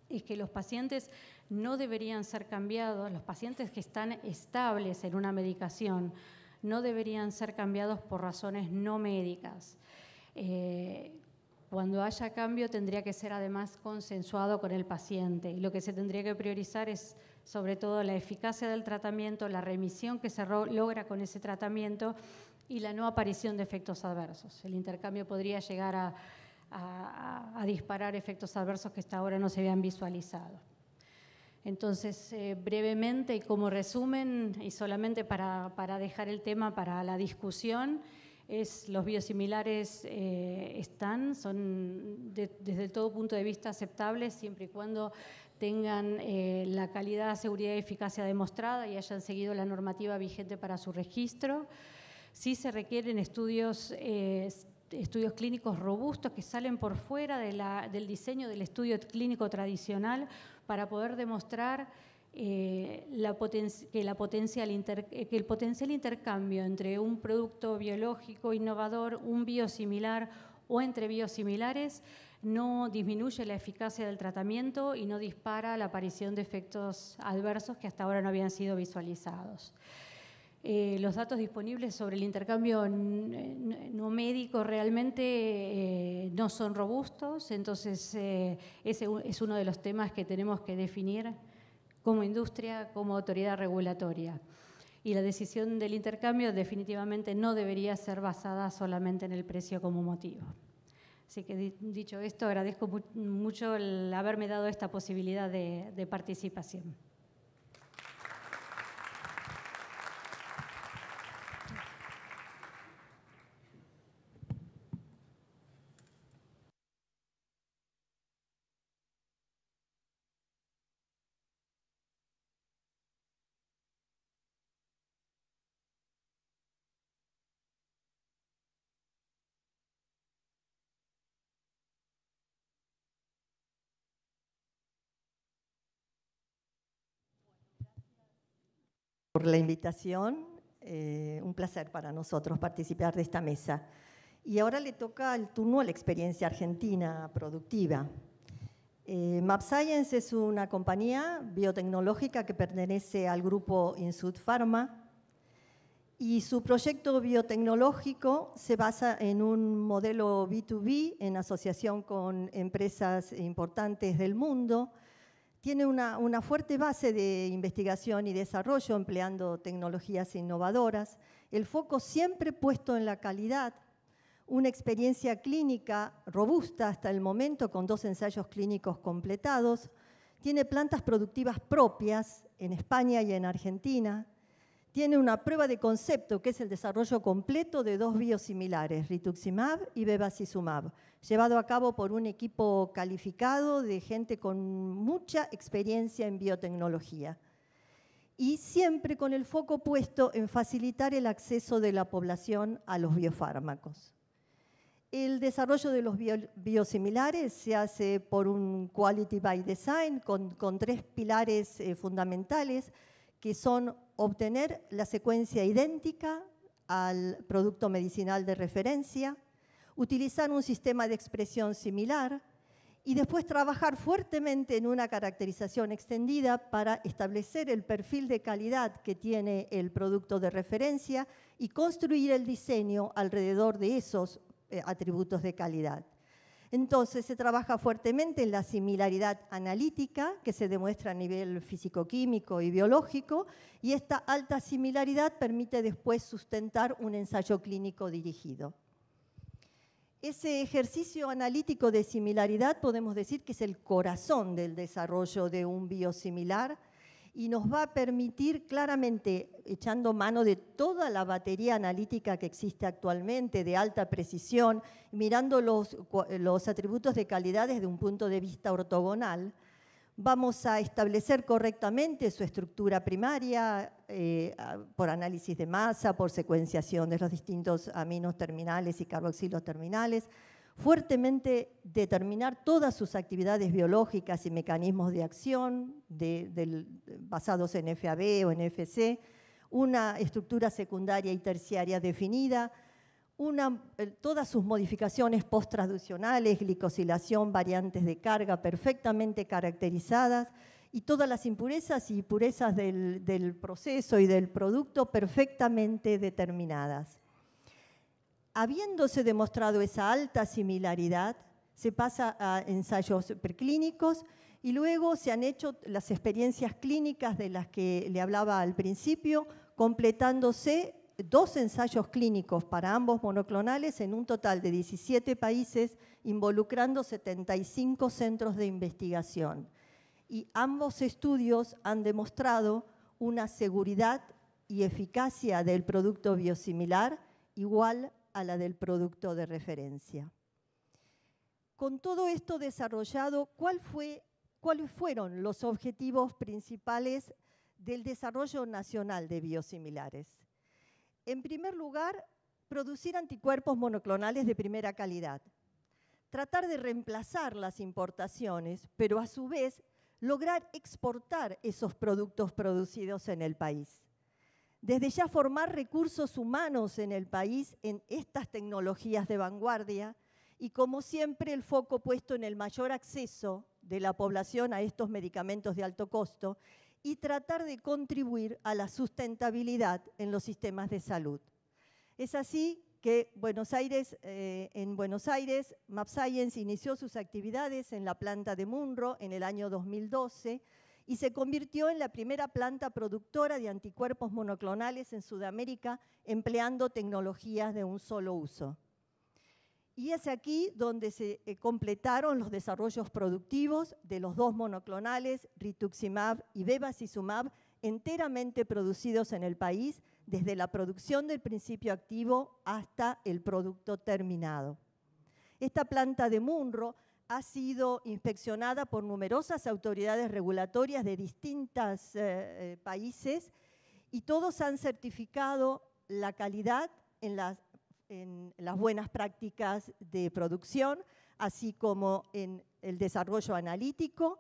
es que los pacientes no deberían ser cambiados, los pacientes que están estables en una medicación no deberían ser cambiados por razones no médicas. Cuando haya cambio tendría que ser además consensuado con el paciente y lo que se tendría que priorizar es sobre todo la eficacia del tratamiento, la remisión que se logra con ese tratamiento y la no aparición de efectos adversos. El intercambio podría llegar a disparar efectos adversos que hasta ahora no se habían visualizado. Entonces, brevemente y como resumen, y solamente para dejar el tema para la discusión, los biosimilares son desde todo punto de vista aceptables siempre y cuando tengan la calidad, seguridad y eficacia demostrada y hayan seguido la normativa vigente para su registro. Sí se requieren estudios clínicos robustos que salen por fuera del diseño del estudio clínico tradicional para poder demostrar que el potencial intercambio entre un producto biológico innovador, un biosimilar o entre biosimilares no disminuye la eficacia del tratamiento y no dispara la aparición de efectos adversos que hasta ahora no habían sido visualizados. Los datos disponibles sobre el intercambio no médico realmente no son robustos, entonces ese es uno de los temas que tenemos que definir como industria, como autoridad regulatoria. Y la decisión del intercambio definitivamente no debería ser basada solamente en el precio como motivo. Así que dicho esto, agradezco mucho el haberme dado esta posibilidad de participación. por la invitación. Un placer para nosotros participar de esta mesa. Y ahora le toca el turno a la experiencia argentina productiva. mAbscience es una compañía biotecnológica que pertenece al grupo Insud Pharma y su proyecto biotecnológico se basa en un modelo B2B en asociación con empresas importantes del mundo. Tiene una fuerte base de investigación y desarrollo empleando tecnologías innovadoras, el foco siempre puesto en la calidad, una experiencia clínica robusta hasta el momento con 2 ensayos clínicos completados, tiene plantas productivas propias en España y en Argentina, tiene una prueba de concepto que es el desarrollo completo de 2 biosimilares, rituximab y bevacizumab, llevado a cabo por un equipo calificado de gente con mucha experiencia en biotecnología. Y siempre con el foco puesto en facilitar el acceso de la población a los biofármacos. El desarrollo de los biosimilares se hace por un Quality by Design con 3 pilares fundamentales, que son obtener la secuencia idéntica al producto medicinal de referencia, utilizar un sistema de expresión similar y después trabajar fuertemente en una caracterización extendida para establecer el perfil de calidad que tiene el producto de referencia y construir el diseño alrededor de esos atributos de calidad. Entonces, se trabaja fuertemente en la similaridad analítica, que se demuestra a nivel físico-químico y biológico, y esta alta similaridad permite después sustentar un ensayo clínico dirigido. Ese ejercicio analítico de similaridad podemos decir que es el corazón del desarrollo de un biosimilar y nos va a permitir claramente, echando mano de toda la batería analítica que existe actualmente, de alta precisión, mirando los atributos de calidad desde un punto de vista ortogonal, vamos a establecer correctamente su estructura primaria por análisis de masa, por secuenciación de los distintos aminos terminales y carboxilos terminales, fuertemente determinar todas sus actividades biológicas y mecanismos de acción basados en FAB o en FC, una estructura secundaria y terciaria definida, todas sus modificaciones posttraducionales, glicosilación, variantes de carga perfectamente caracterizadas y todas las impurezas y purezas del proceso y del producto perfectamente determinadas. Habiéndose demostrado esa alta similaridad, se pasa a ensayos preclínicos y luego se han hecho las experiencias clínicas de las que le hablaba al principio, completándose 2 ensayos clínicos para ambos monoclonales en un total de 17 países, involucrando 75 centros de investigación. Y ambos estudios han demostrado una seguridad y eficacia del producto biosimilar igual a la del producto de referencia. Con todo esto desarrollado, ¿cuáles fueron los objetivos principales del desarrollo nacional de biosimilares? En primer lugar, producir anticuerpos monoclonales de primera calidad. Tratar de reemplazar las importaciones, pero a su vez lograr exportar esos productos producidos en el país. Desde ya formar recursos humanos en el país en estas tecnologías de vanguardia y, como siempre, el foco puesto en el mayor acceso de la población a estos medicamentos de alto costo y tratar de contribuir a la sustentabilidad en los sistemas de salud. Es así que en Buenos Aires, mAbscience inició sus actividades en la planta de Munro en el año 2012 y se convirtió en la primera planta productora de anticuerpos monoclonales en Sudamérica empleando tecnologías de un solo uso. Y es aquí donde se completaron los desarrollos productivos de los 2 monoclonales, rituximab y bevacizumab, enteramente producidos en el país, desde la producción del principio activo hasta el producto terminado. Esta planta de Munro ha sido inspeccionada por numerosas autoridades regulatorias de distintos países y todos han certificado la calidad en las buenas prácticas de producción, así como en el desarrollo analítico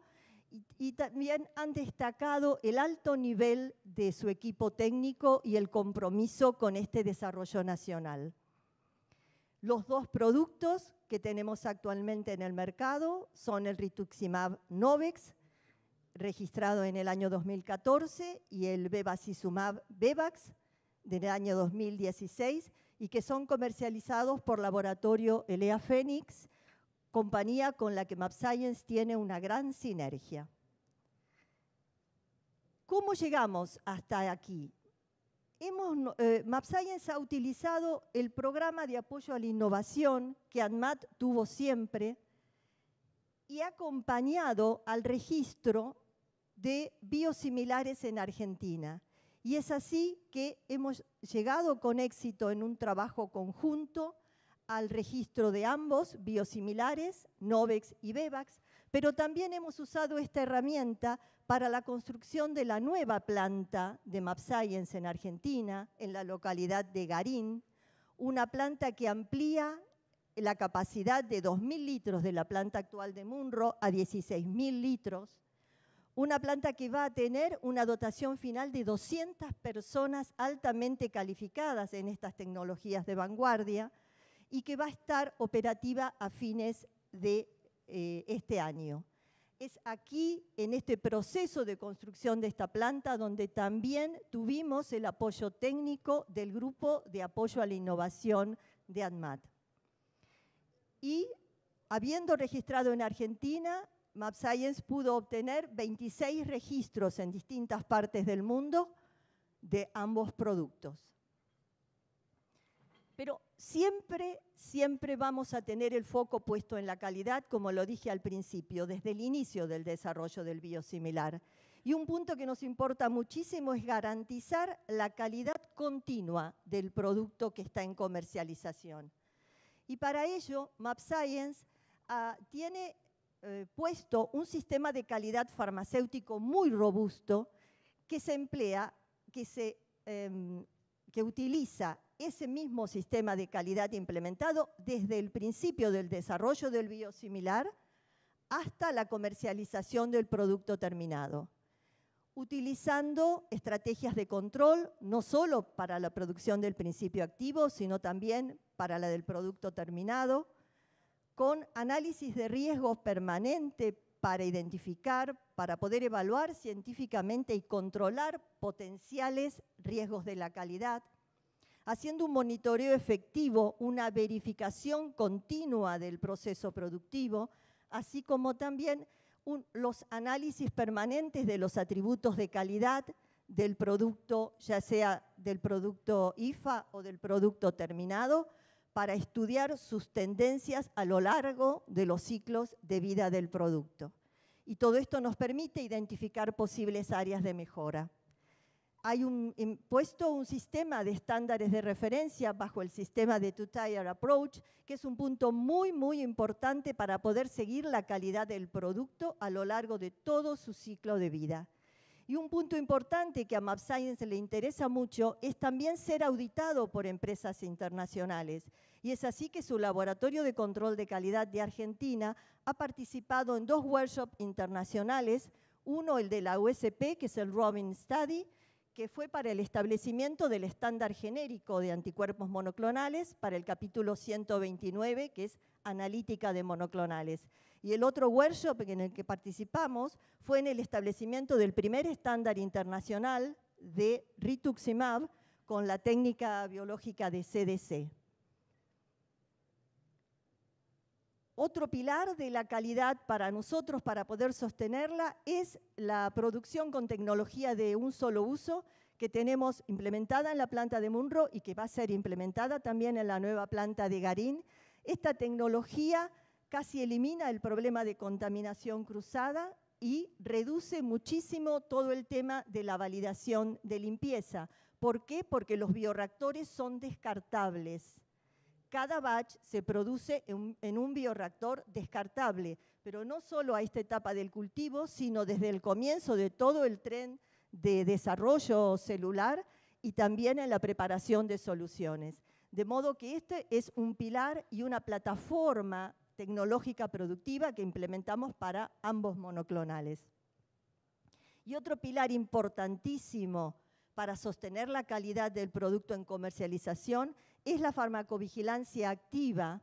y también han destacado el alto nivel de su equipo técnico y el compromiso con este desarrollo nacional. Los dos productos que tenemos actualmente en el mercado son el rituximab Novex, registrado en el año 2014, y el bevacizumab Bevax, del año 2016, y que son comercializados por Laboratorio Elea Phoenix, compañía con la que mAbxience tiene una gran sinergia. ¿Cómo llegamos hasta aquí? mAbxience ha utilizado el programa de apoyo a la innovación que ANMAT tuvo siempre y ha acompañado al registro de biosimilares en Argentina. Y es así que hemos llegado con éxito en un trabajo conjunto al registro de ambos biosimilares, Novex y Bevax, pero también hemos usado esta herramienta para la construcción de la nueva planta de mAbxience en Argentina, en la localidad de Garín, una planta que amplía la capacidad de 2.000 litros de la planta actual de Munro a 16.000 litros, una planta que va a tener una dotación final de 200 personas altamente calificadas en estas tecnologías de vanguardia y que va a estar operativa a fines de este año. Es aquí, en este proceso de construcción de esta planta, donde también tuvimos el apoyo técnico del Grupo de Apoyo a la Innovación de ANMAT. Y habiendo registrado en Argentina, mAbxience pudo obtener 26 registros en distintas partes del mundo de ambos productos. Pero siempre vamos a tener el foco puesto en la calidad, como lo dije al principio, desde el inicio del desarrollo del biosimilar. Y un punto que nos importa muchísimo es garantizar la calidad continua del producto que está en comercialización. Y para ello, mAbxience tiene puesto un sistema de calidad farmacéutico muy robusto que se emplea, que utiliza ese mismo sistema de calidad implementado desde el principio del desarrollo del biosimilar hasta la comercialización del producto terminado, utilizando estrategias de control no solo para la producción del principio activo, sino también para la del producto terminado, con análisis de riesgos permanente para identificar, para poder evaluar científicamente y controlar potenciales riesgos de la calidad, haciendo un monitoreo efectivo, una verificación continua del proceso productivo, así como también los análisis permanentes de los atributos de calidad del producto, ya sea del producto IFA o del producto terminado, para estudiar sus tendencias a lo largo de los ciclos de vida del producto. Y todo esto nos permite identificar posibles áreas de mejora. Hay puesto un sistema de estándares de referencia bajo el sistema de Two-Tier Approach, que es un punto muy importante para poder seguir la calidad del producto a lo largo de todo su ciclo de vida. Y un punto importante que a mAbxience le interesa mucho es también ser auditado por empresas internacionales. Y es así que su Laboratorio de Control de Calidad de Argentina ha participado en 2 workshops internacionales, uno el de la USP, que es el Robin Study, que fue para el establecimiento del estándar genérico de anticuerpos monoclonales para el capítulo 129, que es analítica de monoclonales. Y el otro workshop en el que participamos fue en el establecimiento del primer estándar internacional de rituximab con la técnica biológica de CDC. Otro pilar de la calidad para nosotros, para poder sostenerla, es la producción con tecnología de un solo uso que tenemos implementada en la planta de Munro y que va a ser implementada también en la nueva planta de Garín. Esta tecnología casi elimina el problema de contaminación cruzada y reduce muchísimo todo el tema de la validación de limpieza. ¿Por qué? Porque los bioreactores son descartables. Cada batch se produce en un bioreactor descartable, pero no solo a esta etapa del cultivo, sino desde el comienzo de todo el tren de desarrollo celular y también en la preparación de soluciones. De modo que este es un pilar y una plataforma tecnológica productiva que implementamos para ambos monoclonales. Y otro pilar importantísimo para sostener la calidad del producto en comercialización es la farmacovigilancia activa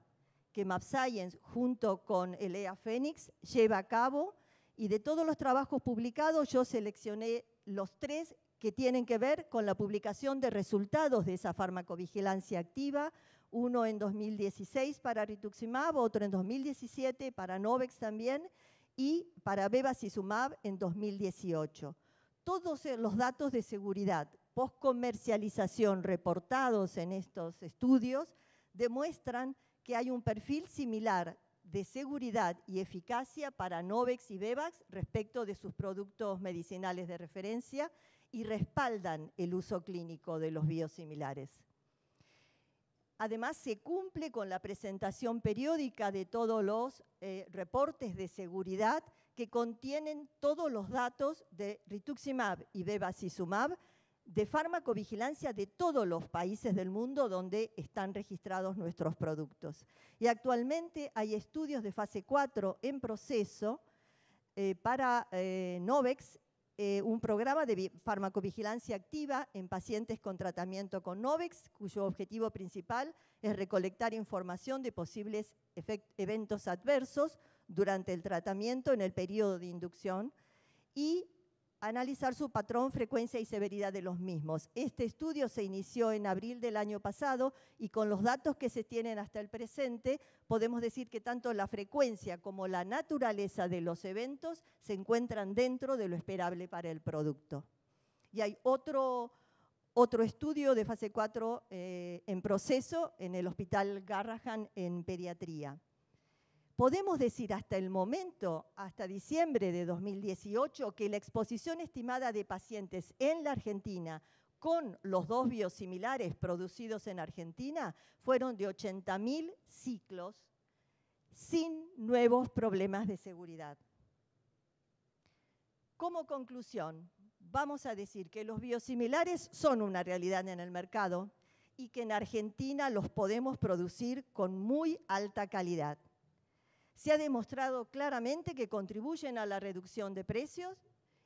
que mAbxience junto con el EA Fénix lleva a cabo, y de todos los trabajos publicados yo seleccioné los 3 que tienen que ver con la publicación de resultados de esa farmacovigilancia activa, uno en 2016 para rituximab, otro en 2017 para Novex también, y para bevacizumab en 2018. Todos los datos de seguridad post-comercialización reportados en estos estudios demuestran que hay un perfil similar de seguridad y eficacia para Novex y Bevax respecto de sus productos medicinales de referencia y respaldan el uso clínico de los biosimilares. Además, se cumple con la presentación periódica de todos los reportes de seguridad que contienen todos los datos de rituximab y bevacizumab de farmacovigilancia de todos los países del mundo donde están registrados nuestros productos. Y actualmente hay estudios de fase 4 en proceso para Novex, un programa de farmacovigilancia activa en pacientes con tratamiento con Novex, cuyo objetivo principal es recolectar información de posibles eventos adversos durante el tratamiento en el periodo de inducción y analizar su patrón, frecuencia y severidad de los mismos. Este estudio se inició en abril del año pasado y con los datos que se tienen hasta el presente podemos decir que tanto la frecuencia como la naturaleza de los eventos se encuentran dentro de lo esperable para el producto. Y hay otro estudio de fase 4 en proceso en el Hospital Garrahan en pediatría. Podemos decir hasta el momento, hasta diciembre de 2018, que la exposición estimada de pacientes en la Argentina con los 2 biosimilares producidos en Argentina fueron de 80.000 ciclos sin nuevos problemas de seguridad. Como conclusión, vamos a decir que los biosimilares son una realidad en el mercado y que en Argentina los podemos producir con muy alta calidad. Se ha demostrado claramente que contribuyen a la reducción de precios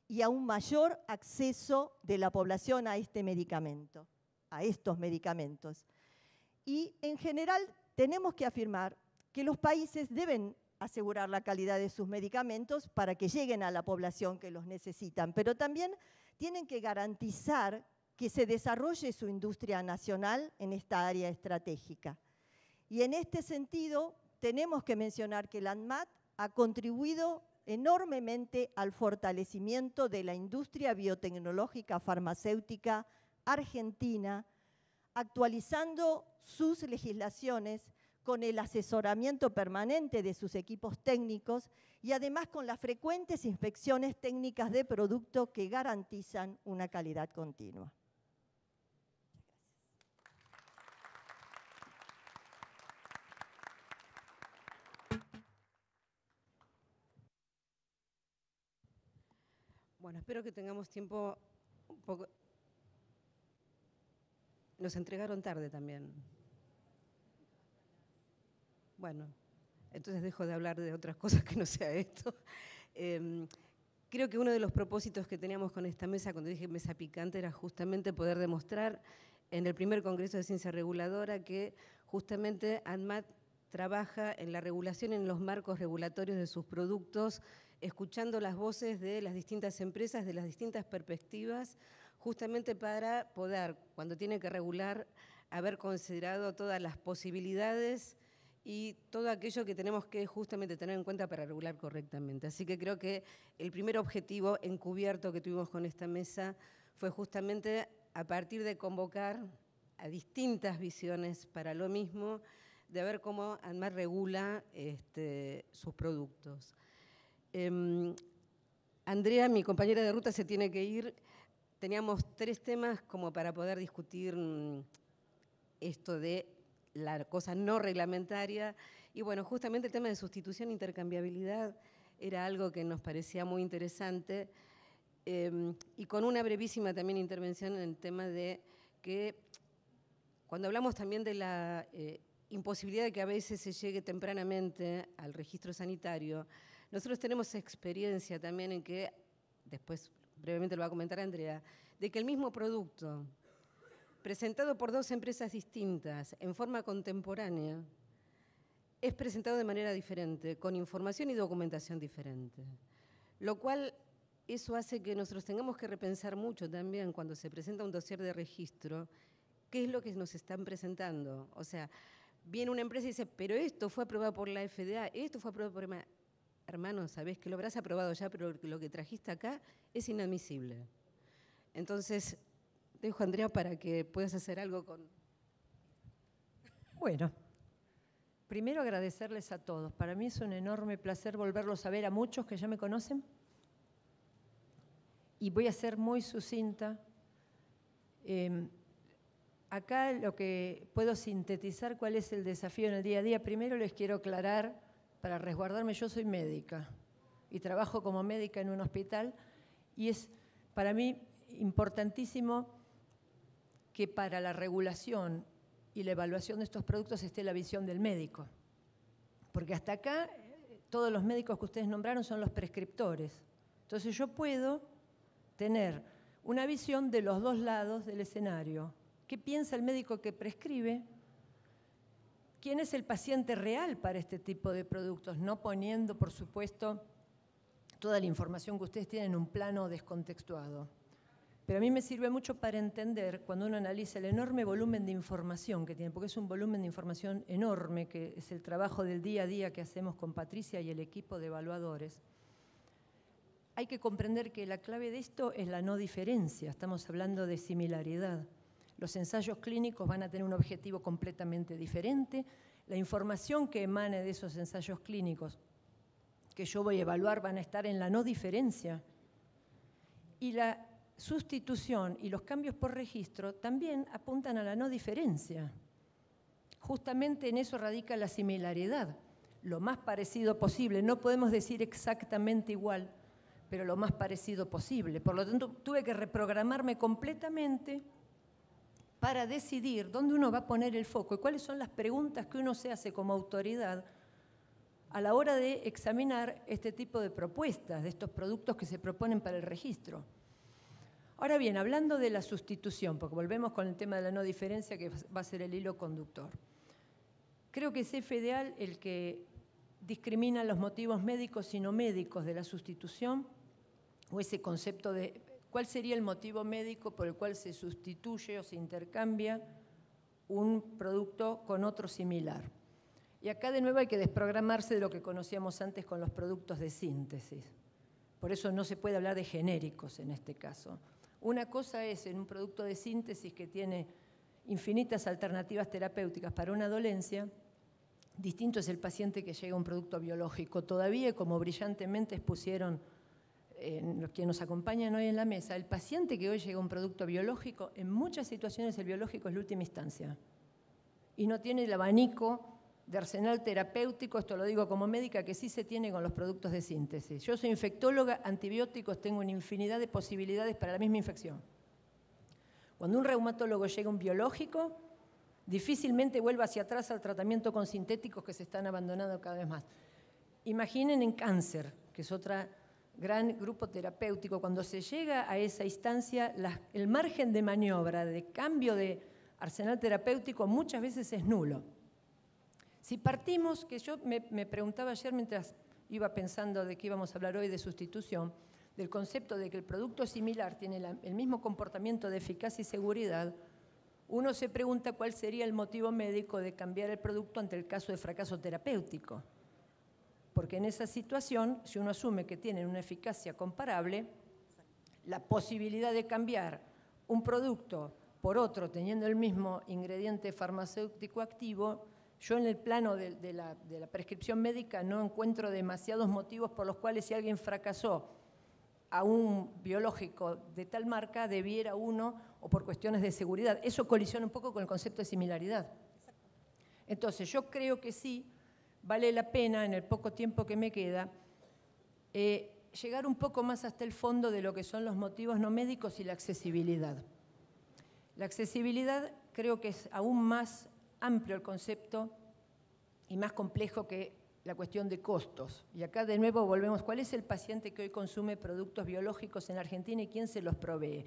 y a un mayor acceso de la población a este medicamento, a estos medicamentos. Y en general tenemos que afirmar que los países deben asegurar la calidad de sus medicamentos para que lleguen a la población que los necesitan, pero también tienen que garantizar que se desarrolle su industria nacional en esta área estratégica. Y en este sentido, tenemos que mencionar que la ANMAT ha contribuido enormemente al fortalecimiento de la industria biotecnológica farmacéutica argentina, actualizando sus legislaciones con el asesoramiento permanente de sus equipos técnicos y además con las frecuentes inspecciones técnicas de producto que garantizan una calidad continua. Bueno, espero que tengamos tiempo un poco. Nos entregaron tarde también. Bueno, entonces dejo de hablar de otras cosas que no sea esto. Creo que uno de los propósitos que teníamos con esta mesa, cuando dije mesa picante, era justamente poder demostrar en el primer Congreso de Ciencia Reguladora que justamente ANMAT trabaja en la regulación, en los marcos regulatorios de sus productos, escuchando las voces de las distintas empresas, de las distintas perspectivas, justamente para poder, cuando tiene que regular, haber considerado todas las posibilidades y todo aquello que tenemos que justamente tener en cuenta para regular correctamente. Así que creo que el primer objetivo encubierto que tuvimos con esta mesa fue justamente a partir de convocar a distintas visiones para lo mismo, de ver cómo ANMAT regula sus productos. Andrea, mi compañera de ruta, se tiene que ir. Teníamos 3 temas como para poder discutir esto de la cosa no reglamentaria. Y bueno, justamente el tema de sustitución e intercambiabilidad era algo que nos parecía muy interesante. Y con una brevísima también intervención en el tema de que cuando hablamos también de la imposibilidad de que a veces se llegue tempranamente al registro sanitario, nosotros tenemos experiencia también en que, después brevemente lo va a comentar Andrea, de que el mismo producto, presentado por dos empresas distintas en forma contemporánea, es presentado de manera diferente, con información y documentación diferente. Lo cual, eso hace que nosotros tengamos que repensar mucho también cuando se presenta un dossier de registro, qué es lo que nos están presentando. O sea, viene una empresa y dice, pero esto fue aprobado por la FDA, esto fue aprobado por EMA. Hermano, sabés que lo habrás aprobado ya, pero lo que trajiste acá es inadmisible. Entonces, dejo a Andrea para que puedas hacer algo con... Bueno, primero agradecerles a todos. Para mí es un enorme placer volverlos a ver, a muchos que ya me conocen. Y voy a ser muy sucinta. Acá lo que puedo sintetizar cuál es el desafío en el día a día. Primero les quiero aclarar, para resguardarme, yo soy médica y trabajo como médica en un hospital y es para mí importantísimo que para la regulación y la evaluación de estos productos esté la visión del médico. Porque hasta acá todos los médicos que ustedes nombraron son los prescriptores. Entonces yo puedo tener una visión de los dos lados del escenario. ¿Qué piensa el médico que prescribe? ¿Quién es el paciente real para este tipo de productos? No poniendo, por supuesto, toda la información que ustedes tienen en un plano descontextuado. Pero a mí me sirve mucho para entender, cuando uno analiza el enorme volumen de información que tiene, porque es un volumen de información enorme, que es el trabajo del día a día que hacemos con Patricia y el equipo de evaluadores. Hay que comprender que la clave de esto es la no diferencia, estamos hablando de similaridad. Los ensayos clínicos van a tener un objetivo completamente diferente. La información que emane de esos ensayos clínicos que yo voy a evaluar van a estar en la no diferencia. Y la sustitución y los cambios por registro también apuntan a la no diferencia. Justamente en eso radica la similaridad. Lo más parecido posible. No podemos decir exactamente igual, pero lo más parecido posible. Por lo tanto, tuve que reprogramarme completamente para decidir dónde uno va a poner el foco y cuáles son las preguntas que uno se hace como autoridad a la hora de examinar este tipo de propuestas, de estos productos que se proponen para el registro. Ahora bien, hablando de la sustitución, porque volvemos con el tema de la no diferencia que va a ser el hilo conductor. Creo que es FDA el que discrimina los motivos médicos y no médicos de la sustitución, o ese concepto de cuál sería el motivo médico por el cual se sustituye o se intercambia un producto con otro similar. Y acá de nuevo hay que desprogramarse de lo que conocíamos antes con los productos de síntesis. Por eso no se puede hablar de genéricos en este caso. Una cosa es en un producto de síntesis que tiene infinitas alternativas terapéuticas para una dolencia, distinto es el paciente que llega a un producto biológico. Todavía, como brillantemente expusieron los que nos acompañan hoy en la mesa, el paciente que hoy llega a un producto biológico, en muchas situaciones el biológico es la última instancia y no tiene el abanico de arsenal terapéutico, esto lo digo como médica, que sí se tiene con los productos de síntesis. Yo soy infectóloga, antibióticos, tengo una infinidad de posibilidades para la misma infección. Cuando un reumatólogo llega a un biológico, difícilmente vuelve hacia atrás al tratamiento con sintéticos que se están abandonando cada vez más. Imaginen en cáncer, que es otra gran grupo terapéutico, cuando se llega a esa instancia, el margen de maniobra, de cambio de arsenal terapéutico muchas veces es nulo. Si partimos, que yo me preguntaba ayer mientras iba pensando de qué íbamos a hablar hoy de sustitución, del concepto de que el producto similar tiene el mismo comportamiento de eficacia y seguridad, uno se pregunta cuál sería el motivo médico de cambiar el producto ante el caso de fracaso terapéutico. Porque en esa situación, si uno asume que tienen una eficacia comparable, la posibilidad de cambiar un producto por otro teniendo el mismo ingrediente farmacéutico activo, yo en el plano de la prescripción médica no encuentro demasiados motivos por los cuales si alguien fracasó a un biológico de tal marca, debiera uno, o por cuestiones de seguridad. Eso colisiona un poco con el concepto de similaridad. Entonces, yo creo que sí, vale la pena, en el poco tiempo que me queda, llegar un poco más hasta el fondo de lo que son los motivos no médicos y la accesibilidad. La accesibilidad creo que es aún más amplio el concepto y más complejo que la cuestión de costos. Y acá de nuevo volvemos, ¿cuál es el paciente que hoy consume productos biológicos en Argentina y quién se los provee?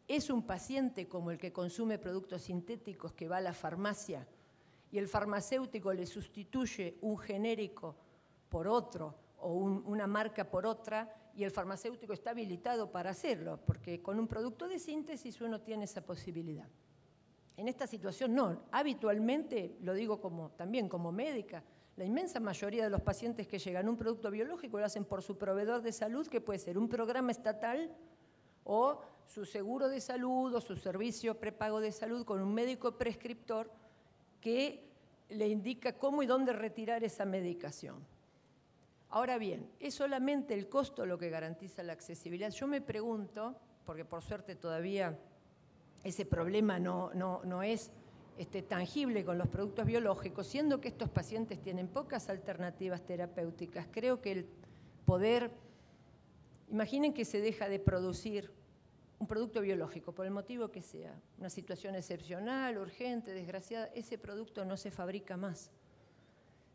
¿Es un paciente como el que consume productos sintéticos que va a la farmacia y el farmacéutico le sustituye un genérico por otro o una marca por otra y el farmacéutico está habilitado para hacerlo? Porque con un producto de síntesis uno tiene esa posibilidad. En esta situación no. Habitualmente, lo digo también como médica, la inmensa mayoría de los pacientes que llegan a un producto biológico lo hacen por su proveedor de salud, que puede ser un programa estatal o su seguro de salud o su servicio prepago de salud con un médico prescriptor que le indica cómo y dónde retirar esa medicación. Ahora bien, ¿es solamente el costo lo que garantiza la accesibilidad? Yo me pregunto, porque por suerte todavía ese problema no es tangible con los productos biológicos, siendo que estos pacientes tienen pocas alternativas terapéuticas. Creo que el poder, imaginen que se deja de producir un producto biológico, por el motivo que sea, una situación excepcional, urgente, desgraciada, ese producto no se fabrica más.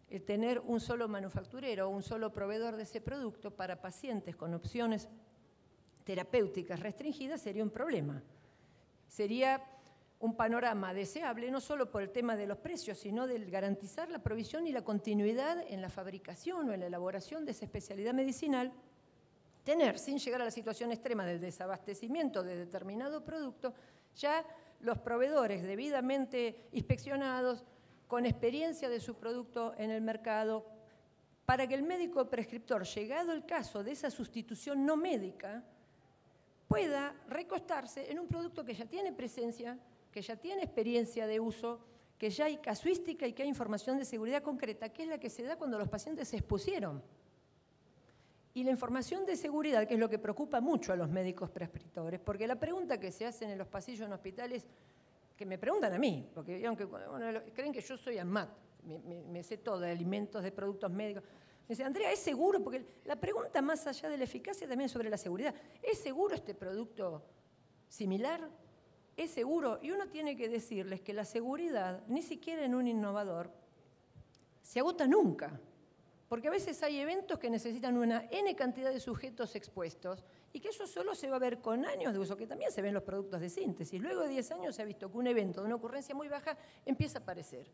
El tener un solo manufacturero o un solo proveedor de ese producto para pacientes con opciones terapéuticas restringidas sería un problema. Sería un panorama deseable, no solo por el tema de los precios, sino de garantizar la provisión y la continuidad en la fabricación o en la elaboración de esa especialidad medicinal, tener, sin llegar a la situación extrema del desabastecimiento de determinado producto, ya los proveedores debidamente inspeccionados, con experiencia de su producto en el mercado, para que el médico prescriptor, llegado el caso de esa sustitución no médica, pueda recostarse en un producto que ya tiene presencia, que ya tiene experiencia de uso, que ya hay casuística y que hay información de seguridad concreta, que es la que se da cuando los pacientes se expusieron. Y la información de seguridad, que es lo que preocupa mucho a los médicos prescriptores, porque la pregunta que se hacen en los pasillos en hospitales, que me preguntan a mí, porque aunque creen que yo soy ANMAT, me sé todo de alimentos, de productos médicos. Me dice, Andrea, ¿es seguro? Porque la pregunta más allá de la eficacia también es sobre la seguridad. ¿Es seguro este producto similar? ¿Es seguro? Y uno tiene que decirles que la seguridad, ni siquiera en un innovador, se agota nunca. Porque a veces hay eventos que necesitan una N cantidad de sujetos expuestos y que eso solo se va a ver con años de uso, que también se ven en los productos de síntesis. Luego de 10 años se ha visto que un evento de una ocurrencia muy baja empieza a aparecer.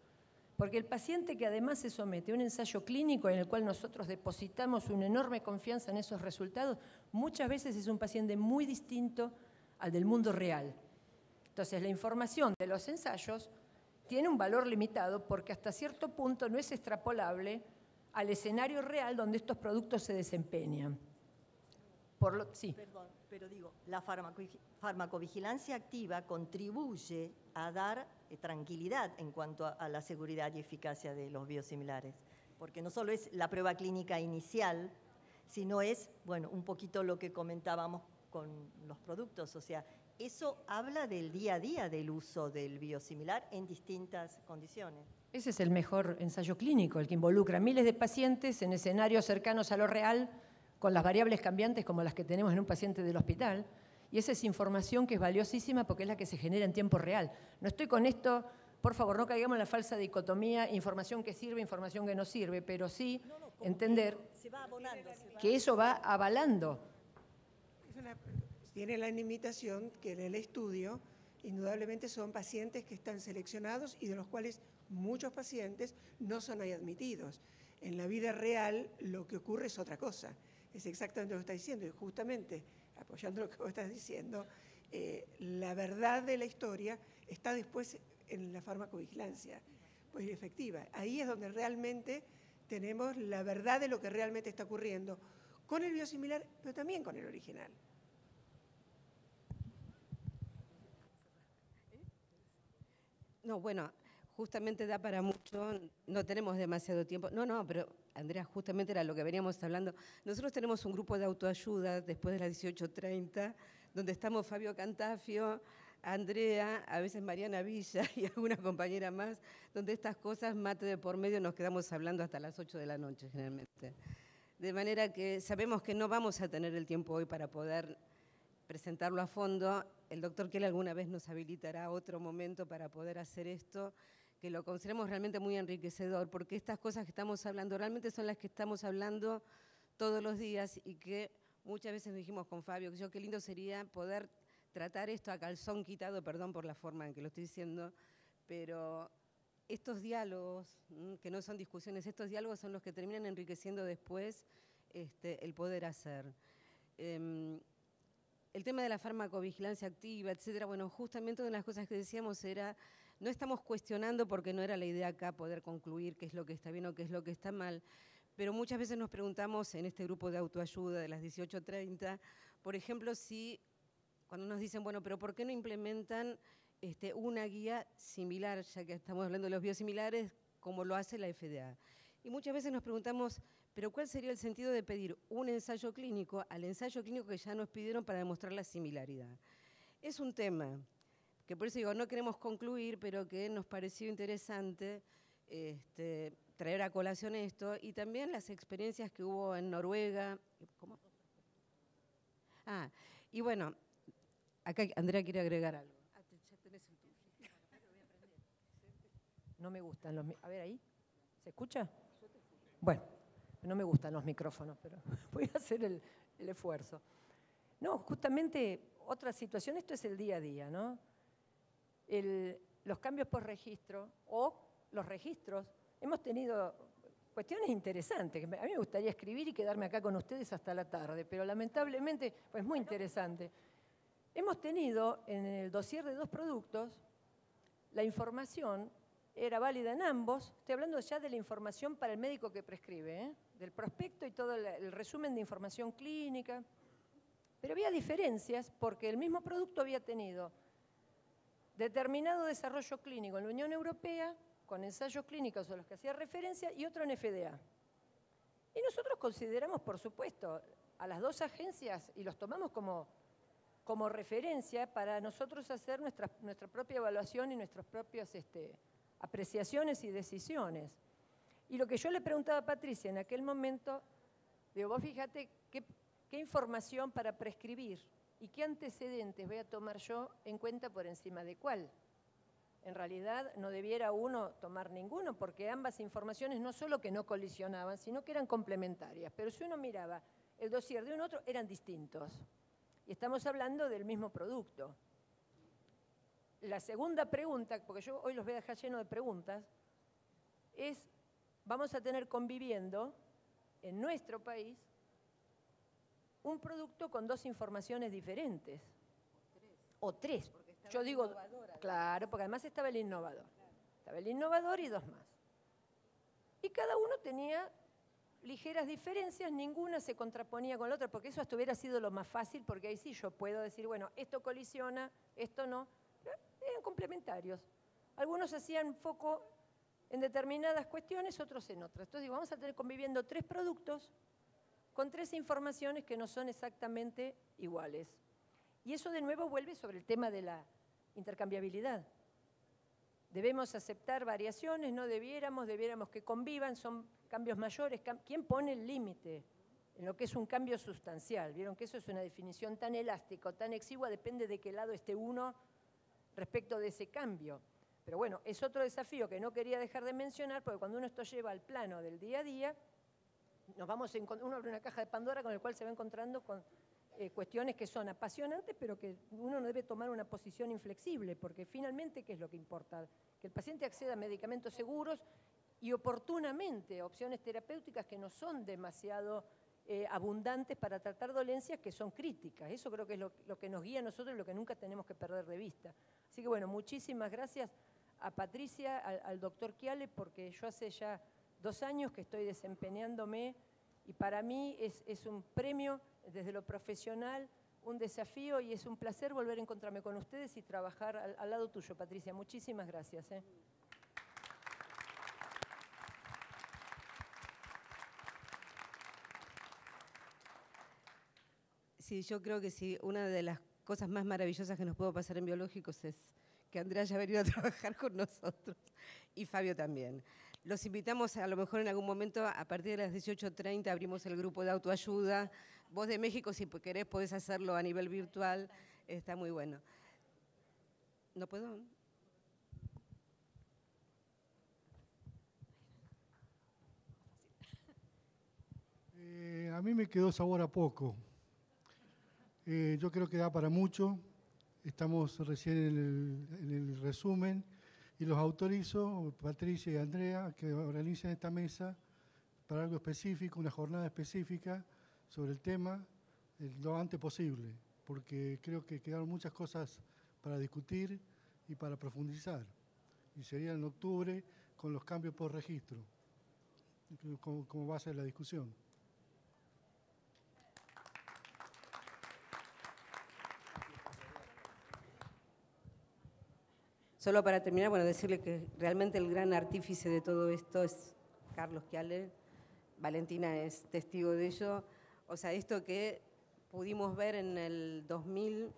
Porque el paciente que además se somete a un ensayo clínico en el cual nosotros depositamos una enorme confianza en esos resultados, muchas veces es un paciente muy distinto al del mundo real. Entonces, la información de los ensayos tiene un valor limitado porque hasta cierto punto no es extrapolable al escenario real donde estos productos se desempeñan. Sí. Perdón, pero digo, la farmacovigilancia activa contribuye a dar tranquilidad en cuanto a la seguridad y eficacia de los biosimilares, porque no solo es la prueba clínica inicial, sino es, bueno, un poquito lo que comentábamos con los productos, o sea, eso habla del día a día del uso del biosimilar en distintas condiciones. Ese es el mejor ensayo clínico, el que involucra miles de pacientes en escenarios cercanos a lo real, con las variables cambiantes como las que tenemos en un paciente del hospital, y esa es información que es valiosísima porque es la que se genera en tiempo real. No estoy con esto, por favor, no caigamos en la falsa dicotomía, información que sirve, información que no sirve, pero sí entender que eso va avalando. Tiene la limitación que en el estudio, indudablemente son pacientes que están seleccionados y de los cuales muchos pacientes no son ahí admitidos. En la vida real lo que ocurre es otra cosa. Es exactamente lo que está diciendo y justamente, apoyando lo que vos estás diciendo, la verdad de la historia está después en la farmacovigilancia, pues efectiva. Ahí es donde realmente tenemos la verdad de lo que realmente está ocurriendo con el biosimilar, pero también con el original. No, bueno, justamente da para mucho, no tenemos demasiado tiempo. No, pero Andrea, justamente era lo que veníamos hablando. Nosotros tenemos un grupo de autoayuda después de las 18:30, donde estamos Fabio Cantafio, Andrea, a veces Mariana Villa y alguna compañera más, donde estas cosas, mate de por medio, nos quedamos hablando hasta las 8 de la noche generalmente. De manera que sabemos que no vamos a tener el tiempo hoy para poder presentarlo a fondo. El doctor Kelly alguna vez nos habilitará otro momento para poder hacer esto, que lo consideremos realmente muy enriquecedor, porque estas cosas que estamos hablando realmente son las que estamos hablando todos los días y que muchas veces dijimos con Fabio, que yo qué lindo sería poder tratar esto a calzón quitado, perdón por la forma en que lo estoy diciendo, pero estos diálogos, que no son discusiones, estos diálogos son los que terminan enriqueciendo después el poder hacer. El tema de la farmacovigilancia activa, etcétera, bueno, justamente una de las cosas que decíamos era, no estamos cuestionando, porque no era la idea acá poder concluir qué es lo que está bien o qué es lo que está mal, pero muchas veces nos preguntamos en este grupo de autoayuda de las 18:30, por ejemplo, si cuando nos dicen, bueno, pero ¿por qué no implementan una guía similar, ya que estamos hablando de los biosimilares, como lo hace la FDA? Y muchas veces nos preguntamos, pero ¿cuál sería el sentido de pedir un ensayo clínico al ensayo clínico que ya nos pidieron para demostrar la similaridad? Es un tema que por eso digo, no queremos concluir, pero que nos pareció interesante traer a colación esto, y también las experiencias que hubo en Noruega. ¿Cómo? Y bueno, acá Andrea quiere agregar algo. Ya tenés el tuyo. No me gustan los... A ver, ahí. ¿Se escucha? Bueno, no me gustan los micrófonos, pero voy a hacer el esfuerzo. No, justamente otra situación, esto es el día a día, ¿no? Los cambios por registro o los registros, hemos tenido cuestiones interesantes. A mí me gustaría escribir y quedarme acá con ustedes hasta la tarde, pero lamentablemente, pues muy interesante. Hemos tenido en el dossier de 2 productos, la información era válida en ambos. Estoy hablando ya de la información para el médico que prescribe, del prospecto y todo el resumen de información clínica. Pero había diferencias porque el mismo producto había tenido determinado desarrollo clínico en la Unión Europea, con ensayos clínicos a los que hacía referencia, y otro en FDA. Y nosotros consideramos, por supuesto, a las 2 agencias y los tomamos como referencia para nosotros hacer nuestra propia evaluación y nuestras propias apreciaciones y decisiones. Y lo que yo le preguntaba a Patricia en aquel momento, digo, vos fíjate qué información para prescribir y qué antecedentes voy a tomar yo en cuenta por encima de cuál. En realidad no debiera uno tomar ninguno, porque ambas informaciones no solo que no colisionaban, sino que eran complementarias. Pero si uno miraba el dossier de un otro, eran distintos. Y estamos hablando del mismo producto. La segunda pregunta, porque yo hoy los voy a dejar llenos de preguntas, es, vamos a tener conviviendo en nuestro país un producto con 2 informaciones diferentes. O tres. Yo digo, claro, porque además estaba el innovador. Estaba el innovador y 2 más. Y cada uno tenía ligeras diferencias, ninguna se contraponía con la otra, porque eso hasta hubiera sido lo más fácil, porque ahí sí yo puedo decir, bueno, esto colisiona, esto no. Eran complementarios. Algunos hacían foco en determinadas cuestiones, otros en otras. Entonces digo, vamos a tener conviviendo 3 productos con 3 informaciones que no son exactamente iguales. Y eso de nuevo vuelve sobre el tema de la intercambiabilidad. Debemos aceptar variaciones, no debiéramos que convivan, son cambios mayores. ¿Quién pone el límite en lo que es un cambio sustancial? Vieron que eso es una definición tan elástica, tan exigua, depende de qué lado esté uno respecto de ese cambio. Pero bueno, es otro desafío que no quería dejar de mencionar, porque cuando uno esto lleva al plano del día a día, uno abre una caja de Pandora con el cual se va encontrando con cuestiones que son apasionantes, pero que uno no debe tomar una posición inflexible, porque finalmente, ¿qué es lo que importa? Que el paciente acceda a medicamentos seguros y oportunamente a opciones terapéuticas que no son demasiado abundantes para tratar dolencias que son críticas. Eso creo que es lo que nos guía a nosotros y lo que nunca tenemos que perder de vista. Así que bueno, muchísimas gracias a Patricia, al doctor Chiale, porque yo hace ya 2 años que estoy desempeñándome y para mí es un premio desde lo profesional, un desafío y es un placer volver a encontrarme con ustedes y trabajar al lado tuyo, Patricia. Muchísimas gracias. Sí, yo creo que sí, una de las cosas más maravillosas que nos puede pasar en biológicos es que Andrea haya venido a trabajar con nosotros y Fabio también. Los invitamos a lo mejor en algún momento, a partir de las 18:30 abrimos el grupo de autoayuda. Vos de México, si querés, podés hacerlo a nivel virtual, está muy bueno. ¿No puedo? mí me quedó sabor a poco. Yo creo que da para mucho. Estamos recién en el resumen y los autorizo, Patricia y Andrea, que organicen esta mesa para algo específico, una jornada específica sobre el tema lo antes posible, porque creo que quedaron muchas cosas para discutir y para profundizar. Y sería en octubre con los cambios por registro, como va a ser la discusión. Solo para terminar, bueno, decirle que realmente el gran artífice de todo esto es Carlos Chiale. Valentina es testigo de ello. O sea, esto que pudimos ver en el 2000,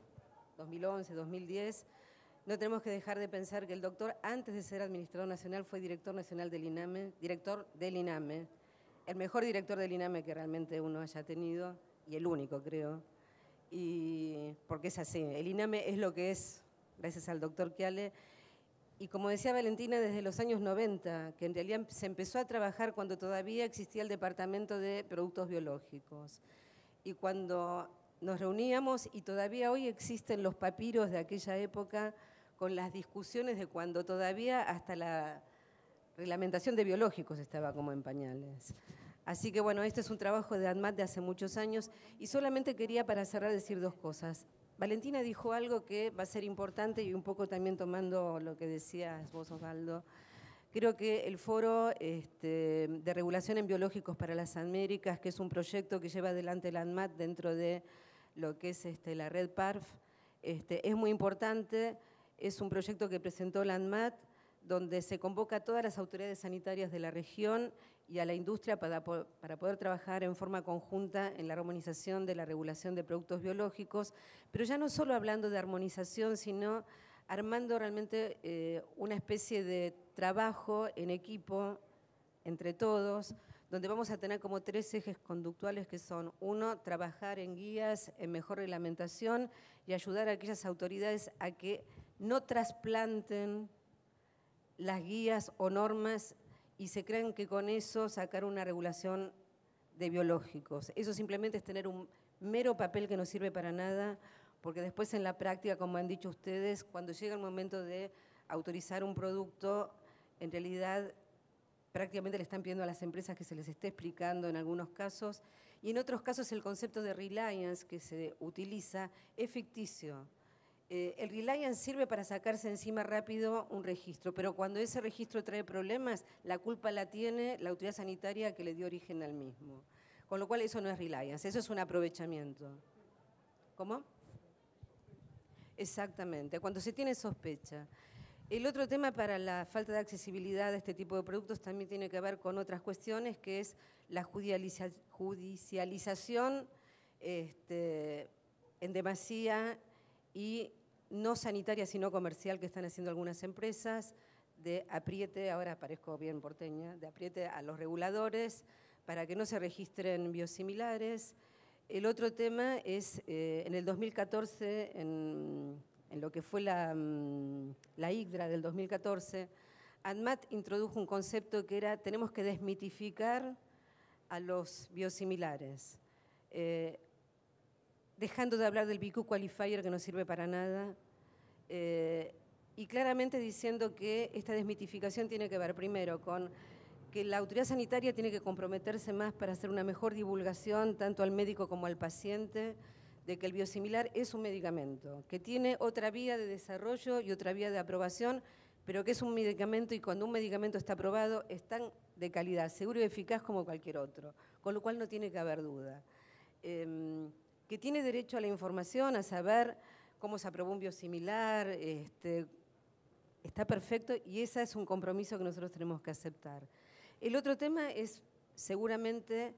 2011, 2010, no tenemos que dejar de pensar que el doctor, antes de ser administrador nacional, fue director nacional del INAME, director del INAME, el mejor director del INAME que realmente uno haya tenido, y el único, creo. Y porque es así, el INAME es lo que es, gracias al doctor Chiale. Y como decía Valentina, desde los años 90, que en realidad se empezó a trabajar cuando todavía existía el Departamento de Productos Biológicos. Y cuando nos reuníamos, y todavía hoy existen los papiros de aquella época, con las discusiones de cuando todavía hasta la reglamentación de biológicos estaba como en pañales. Así que bueno, este es un trabajo de ANMAT de hace muchos años, y solamente quería para cerrar decir dos cosas. Valentina dijo algo que va a ser importante y un poco también tomando lo que decías vos, Osvaldo. Creo que el Foro de Regulación en Biológicos para las Américas, que es un proyecto que lleva adelante la ANMAT dentro de lo que es la red PARF, es muy importante. Es un proyecto que presentó la ANMAT, donde se convoca a todas las autoridades sanitarias de la región y a la industria para poder trabajar en forma conjunta en la armonización de la regulación de productos biológicos, pero ya no solo hablando de armonización, sino armando realmente una especie de trabajo en equipo entre todos, donde vamos a tener como 3 ejes conductuales que son: 1, trabajar en guías, en mejor reglamentación y ayudar a aquellas autoridades a que no trasplanten las guías o normas y se crean que con eso sacar una regulación de biológicos. Eso simplemente es tener un mero papel que no sirve para nada, porque después en la práctica, como han dicho ustedes, cuando llega el momento de autorizar un producto, en realidad prácticamente le están pidiendo a las empresas que se les esté explicando en algunos casos, y en otros casos el concepto de reliance que se utiliza es ficticio. El reliance sirve para sacarse encima rápido un registro, pero cuando ese registro trae problemas, la culpa la tiene la autoridad sanitaria que le dio origen al mismo. Con lo cual eso no es reliance, eso es un aprovechamiento. ¿Cómo? Exactamente, cuando se tiene sospecha. El otro tema para la falta de accesibilidad de este tipo de productos también tiene que ver con otras cuestiones, que es la judicialización en demasía y no sanitaria sino comercial que están haciendo algunas empresas, de apriete, ahora parezco bien porteña, de apriete a los reguladores para que no se registren biosimilares. El otro tema es, en el 2014, en lo que fue la ICDRA del 2014, ANMAT introdujo un concepto que era: tenemos que desmitificar a los biosimilares, dejando de hablar del BQ Qualifier, que no sirve para nada, y claramente diciendo que esta desmitificación tiene que ver primero con que la autoridad sanitaria tiene que comprometerse más para hacer una mejor divulgación tanto al médico como al paciente de que el biosimilar es un medicamento, que tiene otra vía de desarrollo y otra vía de aprobación, pero que es un medicamento, y cuando un medicamento está aprobado es tan de calidad, seguro y eficaz como cualquier otro, con lo cual no tiene que haber duda. Que tiene derecho a la información, a saber cómo se aprobó un biosimilar, está perfecto, y ese es un compromiso que nosotros tenemos que aceptar. El otro tema es seguramente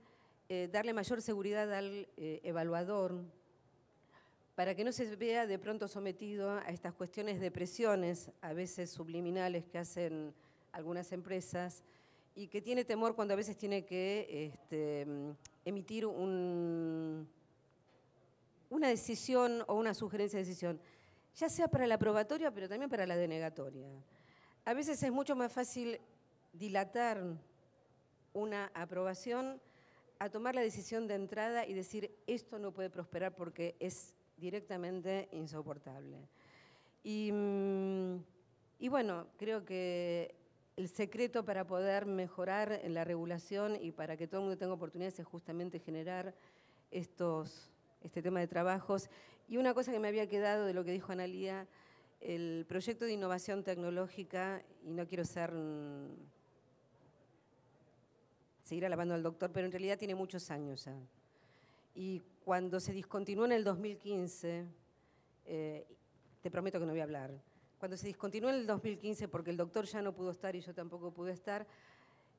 darle mayor seguridad al evaluador, para que no se vea de pronto sometido a estas cuestiones de presiones, a veces subliminales, que hacen algunas empresas, y que tiene temor cuando a veces tiene que emitir una decisión o una sugerencia de decisión, ya sea para la aprobatoria, pero también para la denegatoria. A veces es mucho más fácil dilatar una aprobación a tomar la decisión de entrada y decir, esto no puede prosperar porque es directamente insoportable. Y bueno, creo que el secreto para poder mejorar en la regulación y para que todo el mundo tenga oportunidades es justamente generar este tema de trabajos. Y una cosa que me había quedado de lo que dijo Analía, el proyecto de innovación tecnológica, y no quiero seguir alabando al doctor, pero en realidad tiene muchos años ya. Y cuando se discontinuó en el 2015, te prometo que no voy a hablar, cuando se discontinuó en el 2015, porque el doctor ya no pudo estar y yo tampoco pude estar,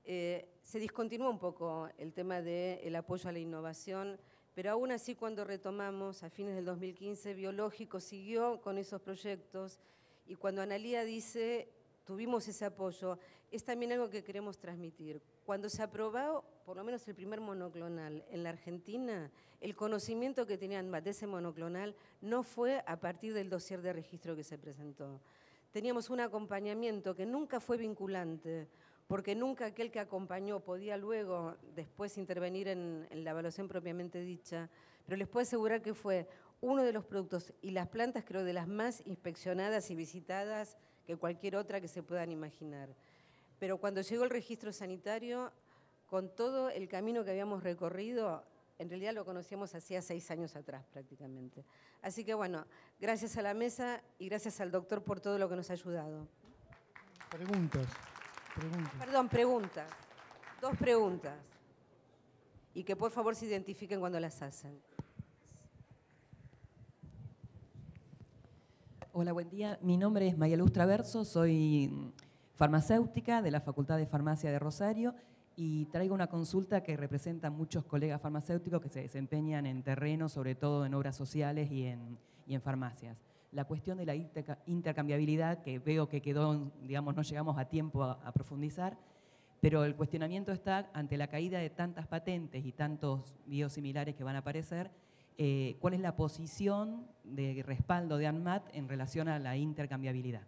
se discontinuó un poco el tema del apoyo a la innovación, pero aún así cuando retomamos a fines del 2015, Biológico siguió con esos proyectos y cuando Analía dice, tuvimos ese apoyo, es también algo que queremos transmitir. Cuando se aprobó, por lo menos el primer monoclonal en la Argentina, el conocimiento que tenían de ese monoclonal no fue a partir del dossier de registro que se presentó. Teníamos un acompañamiento que nunca fue vinculante, porque nunca aquel que acompañó podía luego después intervenir en la evaluación propiamente dicha, pero les puedo asegurar que fue uno de los productos y las plantas creo de las más inspeccionadas y visitadas que cualquier otra que se puedan imaginar. Pero cuando llegó el registro sanitario, con todo el camino que habíamos recorrido, en realidad lo conocíamos hacía 6 años atrás prácticamente. Así que bueno, gracias a la mesa y gracias al doctor por todo lo que nos ha ayudado. Preguntas. Perdón, preguntas. 2 preguntas. Y que por favor se identifiquen cuando las hacen. Hola, buen día. Mi nombre es María Luz Traverso, soy farmacéutica de la Facultad de Farmacia de Rosario y traigo una consulta que representa a muchos colegas farmacéuticos que se desempeñan en terreno, sobre todo en obras sociales y en farmacias. La cuestión de la intercambiabilidad, que veo que quedó, digamos, no llegamos a tiempo a profundizar, pero el cuestionamiento está ante la caída de tantas patentes y tantos biosimilares que van a aparecer. ¿Cuál es la posición de respaldo de ANMAT en relación a la intercambiabilidad?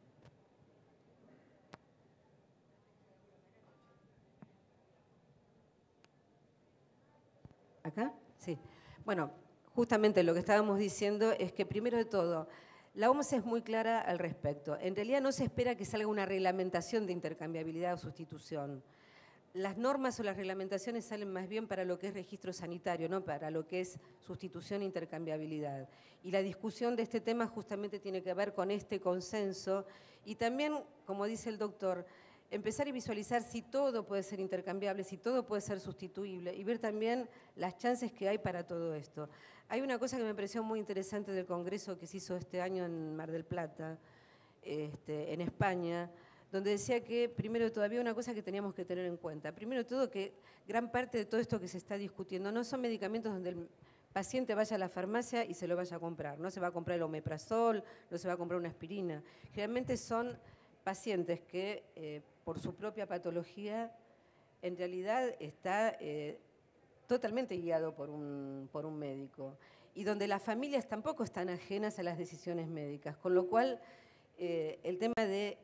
¿Acá? Sí. Bueno, justamente lo que estábamos diciendo es que primero de todo, la OMS es muy clara al respecto. En realidad no se espera que salga una reglamentación de intercambiabilidad o sustitución. Las normas o las reglamentaciones salen más bien para lo que es registro sanitario, no para lo que es sustitución e intercambiabilidad. Y la discusión de este tema justamente tiene que ver con este consenso y también, como dice el doctor, empezar a visualizar si todo puede ser intercambiable, si todo puede ser sustituible y ver también las chances que hay para todo esto. Hay una cosa que me pareció muy interesante del congreso que se hizo este año en Mar del Plata, en España, donde decía que, primero todavía una cosa que teníamos que tener en cuenta. Primero de todo, que gran parte de todo esto que se está discutiendo no son medicamentos donde el paciente vaya a la farmacia y se lo vaya a comprar. No se va a comprar el omeprazol, no se va a comprar una aspirina. Generalmente son pacientes que, por su propia patología, en realidad está totalmente guiado por un médico. Y donde las familias tampoco están ajenas a las decisiones médicas. Con lo cual, el tema de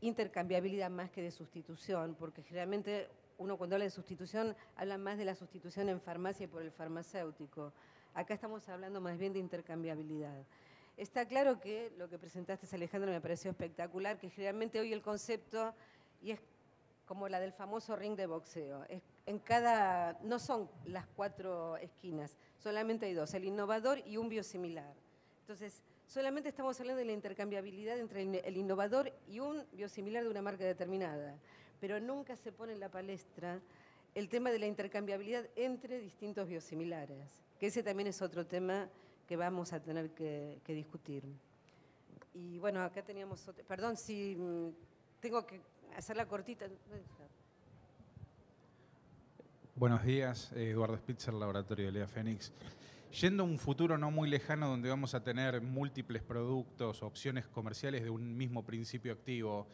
intercambiabilidad más que de sustitución, porque generalmente uno cuando habla de sustitución habla más de la sustitución en farmacia y por el farmacéutico. Acá estamos hablando más bien de intercambiabilidad. Está claro que lo que presentaste, Alejandro, me pareció espectacular, que generalmente hoy el concepto, y es como la del famoso ring de boxeo, es no son las 4 esquinas, solamente hay 2, el innovador y un biosimilar. Entonces, solamente estamos hablando de la intercambiabilidad entre el innovador y un biosimilar de una marca determinada, pero nunca se pone en la palestra el tema de la intercambiabilidad entre distintos biosimilares, que ese también es otro tema que vamos a tener que discutir. Y bueno, acá teníamos otro, perdón si tengo que hacerla cortita. Buenos días, Eduardo Spitzer, Laboratorio de Lea Fénix. Yendo a un futuro no muy lejano donde vamos a tener múltiples productos, opciones comerciales de un mismo principio activo,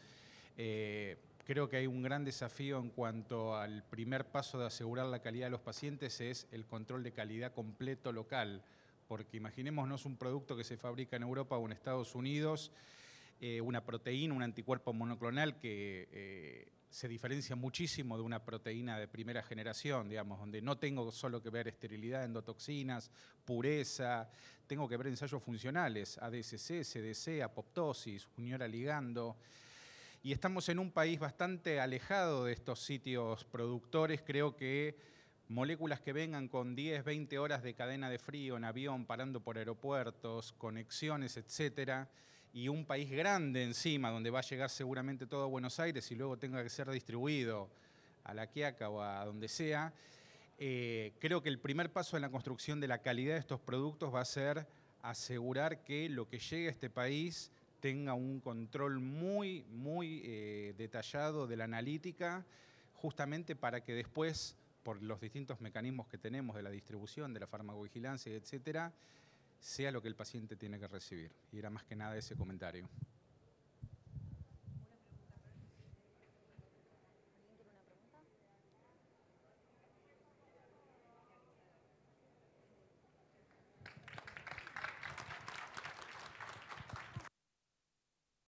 creo que hay un gran desafío en cuanto al primer paso de asegurar la calidad de los pacientes, es el control de calidad completo local. Porque imaginémonos un producto que se fabrica en Europa o en Estados Unidos, una proteína, un anticuerpo monoclonal que se diferencia muchísimo de una proteína de primera generación, digamos, donde no tengo solo que ver esterilidad, endotoxinas, pureza, tengo que ver ensayos funcionales, ADSC, CDC, apoptosis, unión a ligando. Y estamos en un país bastante alejado de estos sitios productores. Creo que moléculas que vengan con 10, 20 horas de cadena de frío en avión, parando por aeropuertos, conexiones, etcétera, y un país grande encima, donde va a llegar seguramente todo a Buenos Aires y luego tenga que ser distribuido a La Quiaca o a donde sea, creo que el primer paso en la construcción de la calidad de estos productos va a ser asegurar que lo que llegue a este país tenga un control muy, muy detallado de la analítica, justamente para que después, por los distintos mecanismos que tenemos de la distribución, de la farmacovigilancia, etcétera, sea lo que el paciente tiene que recibir. Y era más que nada ese comentario.